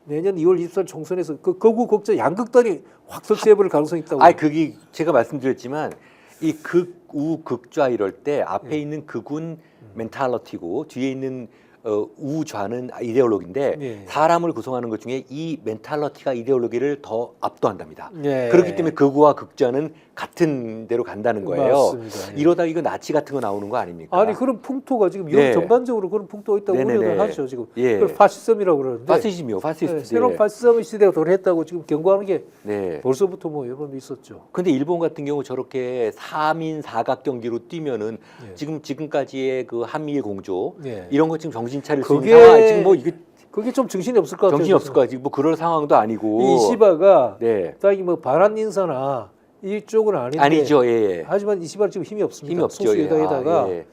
S2: 내년 2월 24일 총선에서 그 극우 극좌 양극단이 확 설치해버릴 가능성이 있다고.
S1: 그게 제가 말씀드렸지만 이 극우 극좌 이럴 때 앞에 있는 극운 멘탈러티고 뒤에 있는 우좌는 이데올로기인데
S2: 예.
S1: 사람을 구성하는 것 중에 이 멘탈러티가 이데올로기를 더 압도한답니다.
S2: 예.
S1: 그렇기 때문에 극우와 극좌는 같은 데로 간다는 거예요.
S2: 맞습니다. 예.
S1: 이러다 이거 나치 같은 거 나오는 거 아닙니까?
S2: 아니 그런 풍토가 지금 유럽
S1: 네.
S2: 전반적으로 그런 풍토가 있다고
S1: 네네네.
S2: 우려를 하죠 지금.
S1: 예.
S2: 그걸 파시즘이라고 그러는데
S1: 파시즘이요, 파시스트.
S2: 네, 새로운 파시즘 시대가 도래했다고 지금 경고하는 게
S1: 네.
S2: 벌써부터 뭐 여러 번 있었죠.
S1: 근데 일본 같은 경우 저렇게 3인 사각 경기로 뛰면은
S2: 예.
S1: 지금까지의 그 한미일 공조
S2: 예.
S1: 이런 거 지금 정신 차릴 수
S2: 그게-
S1: 있는 상황 지금 뭐 이게
S2: 그게 좀 정신이 없을 것 같아요.
S1: 정신이 없을 것 같지 뭐 그럴 상황도 아니고
S2: 이 이시바가
S1: 네
S2: 딱히 뭐 바란 인사나 이쪽은 아닌데
S1: 아니죠 예
S2: 하지만 이시바 지금 힘이 없습니다.
S1: 힘이 없죠
S2: 소수
S1: 예.
S2: 여당에다가
S1: 아, 예.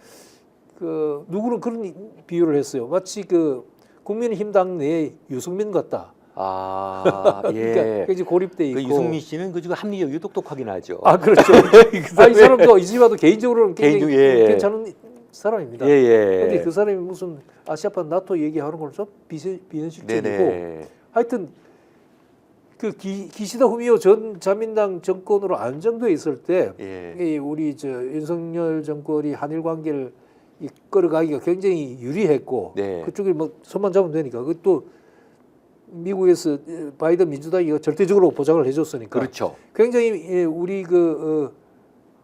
S2: 그 누구는 그런 비유를 했어요. 마치 그 국민의힘당 내에 유승민 같다.
S1: 아
S2: 그러니까
S1: 예.
S2: 굉장히 고립돼
S1: 그
S2: 있고.
S1: 유승민 씨는 그 지금 합리적이 똑똑하긴 하죠.
S2: 아 그렇죠. 이 사람도 이시바도 개인적으로는 굉장히
S1: 개인적- 예.
S2: 괜찮은 사람입니다.
S1: 예예.
S2: 근데 그 사람이 무슨 아시아파 나토 얘기하는 걸 좀 비현실적이고
S1: 네네.
S2: 하여튼 그 기시다 후미오 전 자민당 정권으로 안정돼 있을 때
S1: 예.
S2: 이 우리 저 윤석열 정권이 한일 관계를 이끌어가기가 굉장히 유리했고
S1: 네.
S2: 그쪽이 뭐 손만 잡으면 되니까 그것도 미국에서 바이든 민주당이 절대적으로 보장을 해줬으니까
S1: 그렇죠.
S2: 굉장히 우리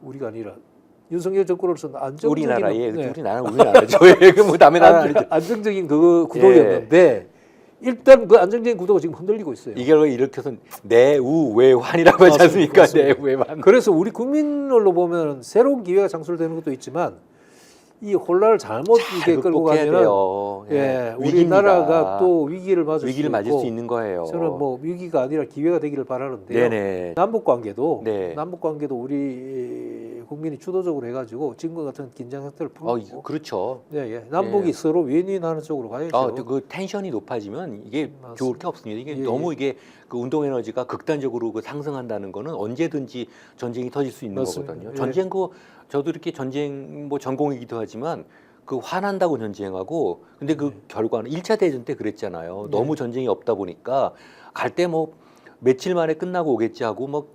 S2: 우리가 아니라 윤석열 정권으로서는 안정적인
S1: 우리나라에
S2: 네.
S1: 우리나라죠. 예. 그뭐 남의 나라 아니죠.
S2: 안정적인 그 구도였는데 일단 그 안정적인 구도가 지금 흔들리고 있어요.
S1: 이걸 일으켜서 내우외환이라고 하지 않습니까?
S2: 맞습니다.
S1: 내우외환.
S2: 그래서 우리 국민으로 보면 새로운 기회가 창출되는 것도 있지만 이 혼란을 잘못 이게 끌고
S1: 극복해야
S2: 가면은
S1: 돼요.
S2: 예,
S1: 위기입니다.
S2: 우리나라가 또 위기를 맞을
S1: 수 있는 거예요.
S2: 저는 뭐 위기가 아니라 기회가 되기를 바라는데요.
S1: 네네.
S2: 남북 관계도
S1: 네.
S2: 우리 국민이 주도적으로 해가지고 지금과 같은 긴장 상태를 풀고
S1: 그렇죠.
S2: 네, 예. 남북이
S1: 예.
S2: 서로 윈윈하는 쪽으로 가야죠.
S1: 그 텐션이 높아지면 이게
S2: 맞습니다.
S1: 좋을 게 없습니다. 이게
S2: 예,
S1: 너무 이게 그 운동 에너지가 극단적으로 그 상승한다는 거는 언제든지 전쟁이 터질 수 있는
S2: 맞습니다.
S1: 거거든요.
S2: 예.
S1: 전쟁 저도 이렇게 전쟁 뭐 전공이기도 하지만 그 화난다고 전쟁하고 근데 그 결과는 1차 대전 때 그랬잖아요. 너무 전쟁이 없다 보니까 갈 때 뭐 며칠 만에 끝나고 오겠지 하고 뭐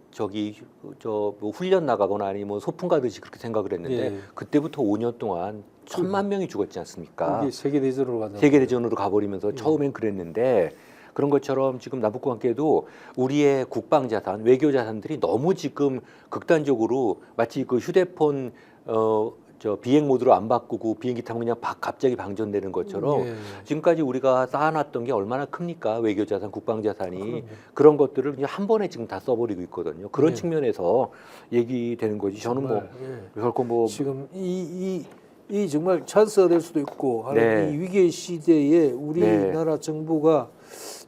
S1: 뭐 훈련 나가거나 아니면 소풍 가듯이 그렇게 생각을 했는데
S2: 예.
S1: 그때부터 5년 동안 1,000만 명이 죽었지 않습니까?
S2: 이게 세계 대전으로 간다.
S1: 세계 대전으로 가버리면서 처음엔 그랬는데 그런 것처럼 지금 남북 관계도 우리의 국방 자산, 외교 자산들이 너무 지금 극단적으로 마치 그 휴대폰 비행 모드로 안 바꾸고 비행기 타고 그냥 갑자기 방전되는 것처럼
S2: 예.
S1: 지금까지 우리가 쌓아놨던 게 얼마나 큽니까? 외교 자산, 국방 자산이
S2: 그럼요.
S1: 그런 것들을 그냥 한 번에 지금 다 써버리고 있거든요. 그런
S2: 예.
S1: 측면에서 얘기되는 거지. 저는 뭐
S2: 정말, 예.
S1: 결코 뭐
S2: 지금 이 정말 찬스가 될 수도 있고 하는
S1: 네.
S2: 이 위기 시대에 우리나라 정부가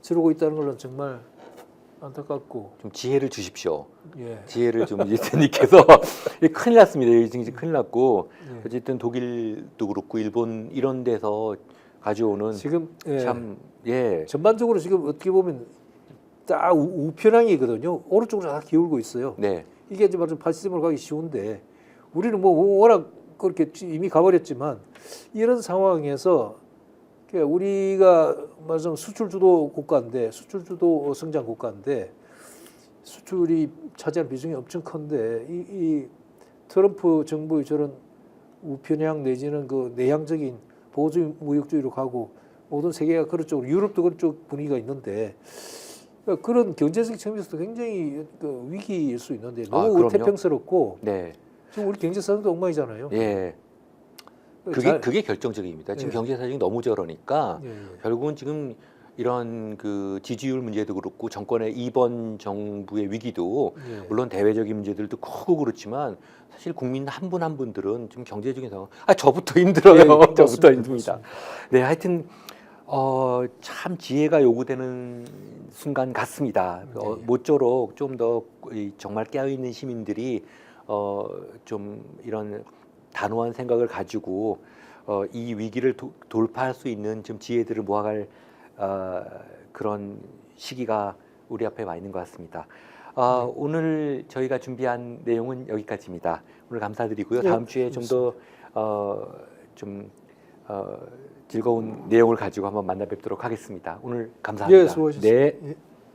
S2: 저러고 있다는 것은 정말 안타깝고
S1: 좀 지혜를 주십시오.
S2: 예.
S1: 지혜를 좀 예수님께서 큰일 났습니다. 이제 큰일 났고
S2: 예.
S1: 어쨌든 독일도 그렇고 일본 이런 데서 가져오는
S2: 지금 예.
S1: 참 예.
S2: 전반적으로 지금 어떻게 보면 딱 우편향이거든요. 오른쪽으로 다 기울고 있어요.
S1: 네.
S2: 이게 이제 말하자면 파시즘으로 가기 쉬운데 우리는 뭐 워낙 그렇게 이미 가버렸지만 이런 상황에서 우리가 말하자면 수출 주도 국가인데 수출 주도 성장 국가인데 수출이 차지하는 비중이 엄청 큰데 이 트럼프 정부의 저런 우편향 내지는 그 내향적인 보호주의 무역주의로 가고 모든 세계가 그런 쪽으로 유럽도 그런 쪽 분위기가 있는데 그런 경제적 측면에서도 굉장히 그 위기일 수 있는데 너무
S1: 그럼요.
S2: 태평스럽고
S1: 네.
S2: 지금 우리 경제 상황도 엉망이잖아요.
S1: 예. 그게 결정적입니다. 지금
S2: 예.
S1: 경제 사정이 너무 저러니까
S2: 예, 예.
S1: 결국은 지금 이런 그 지지율 문제도 그렇고 정권의 이번 정부의 위기도
S2: 예.
S1: 물론 대외적인 문제들도 크고 그렇지만 사실 국민 한 분 한 분들은 좀 경제적인 상황 저부터 힘들어요.
S2: 예,
S1: 저부터
S2: 맞습니다.
S1: 힘듭니다. 네, 하여튼 참 지혜가 요구되는 순간 같습니다. 모쪼록 좀 더 정말 깨어있는 시민들이 좀 이런 단호한 생각을 가지고 이 위기를 돌파할 수 있는 좀 지혜들을 모아갈 그런 시기가 우리 앞에 와 있는 것 같습니다. 오늘 저희가 준비한 내용은 여기까지입니다. 오늘 감사드리고요. 다음 주에 좀 더 즐거운 내용을 가지고 한번 만나 뵙도록 하겠습니다. 오늘 감사합니다.
S2: 예, 수고하셨습니다.
S1: 네.
S2: 예.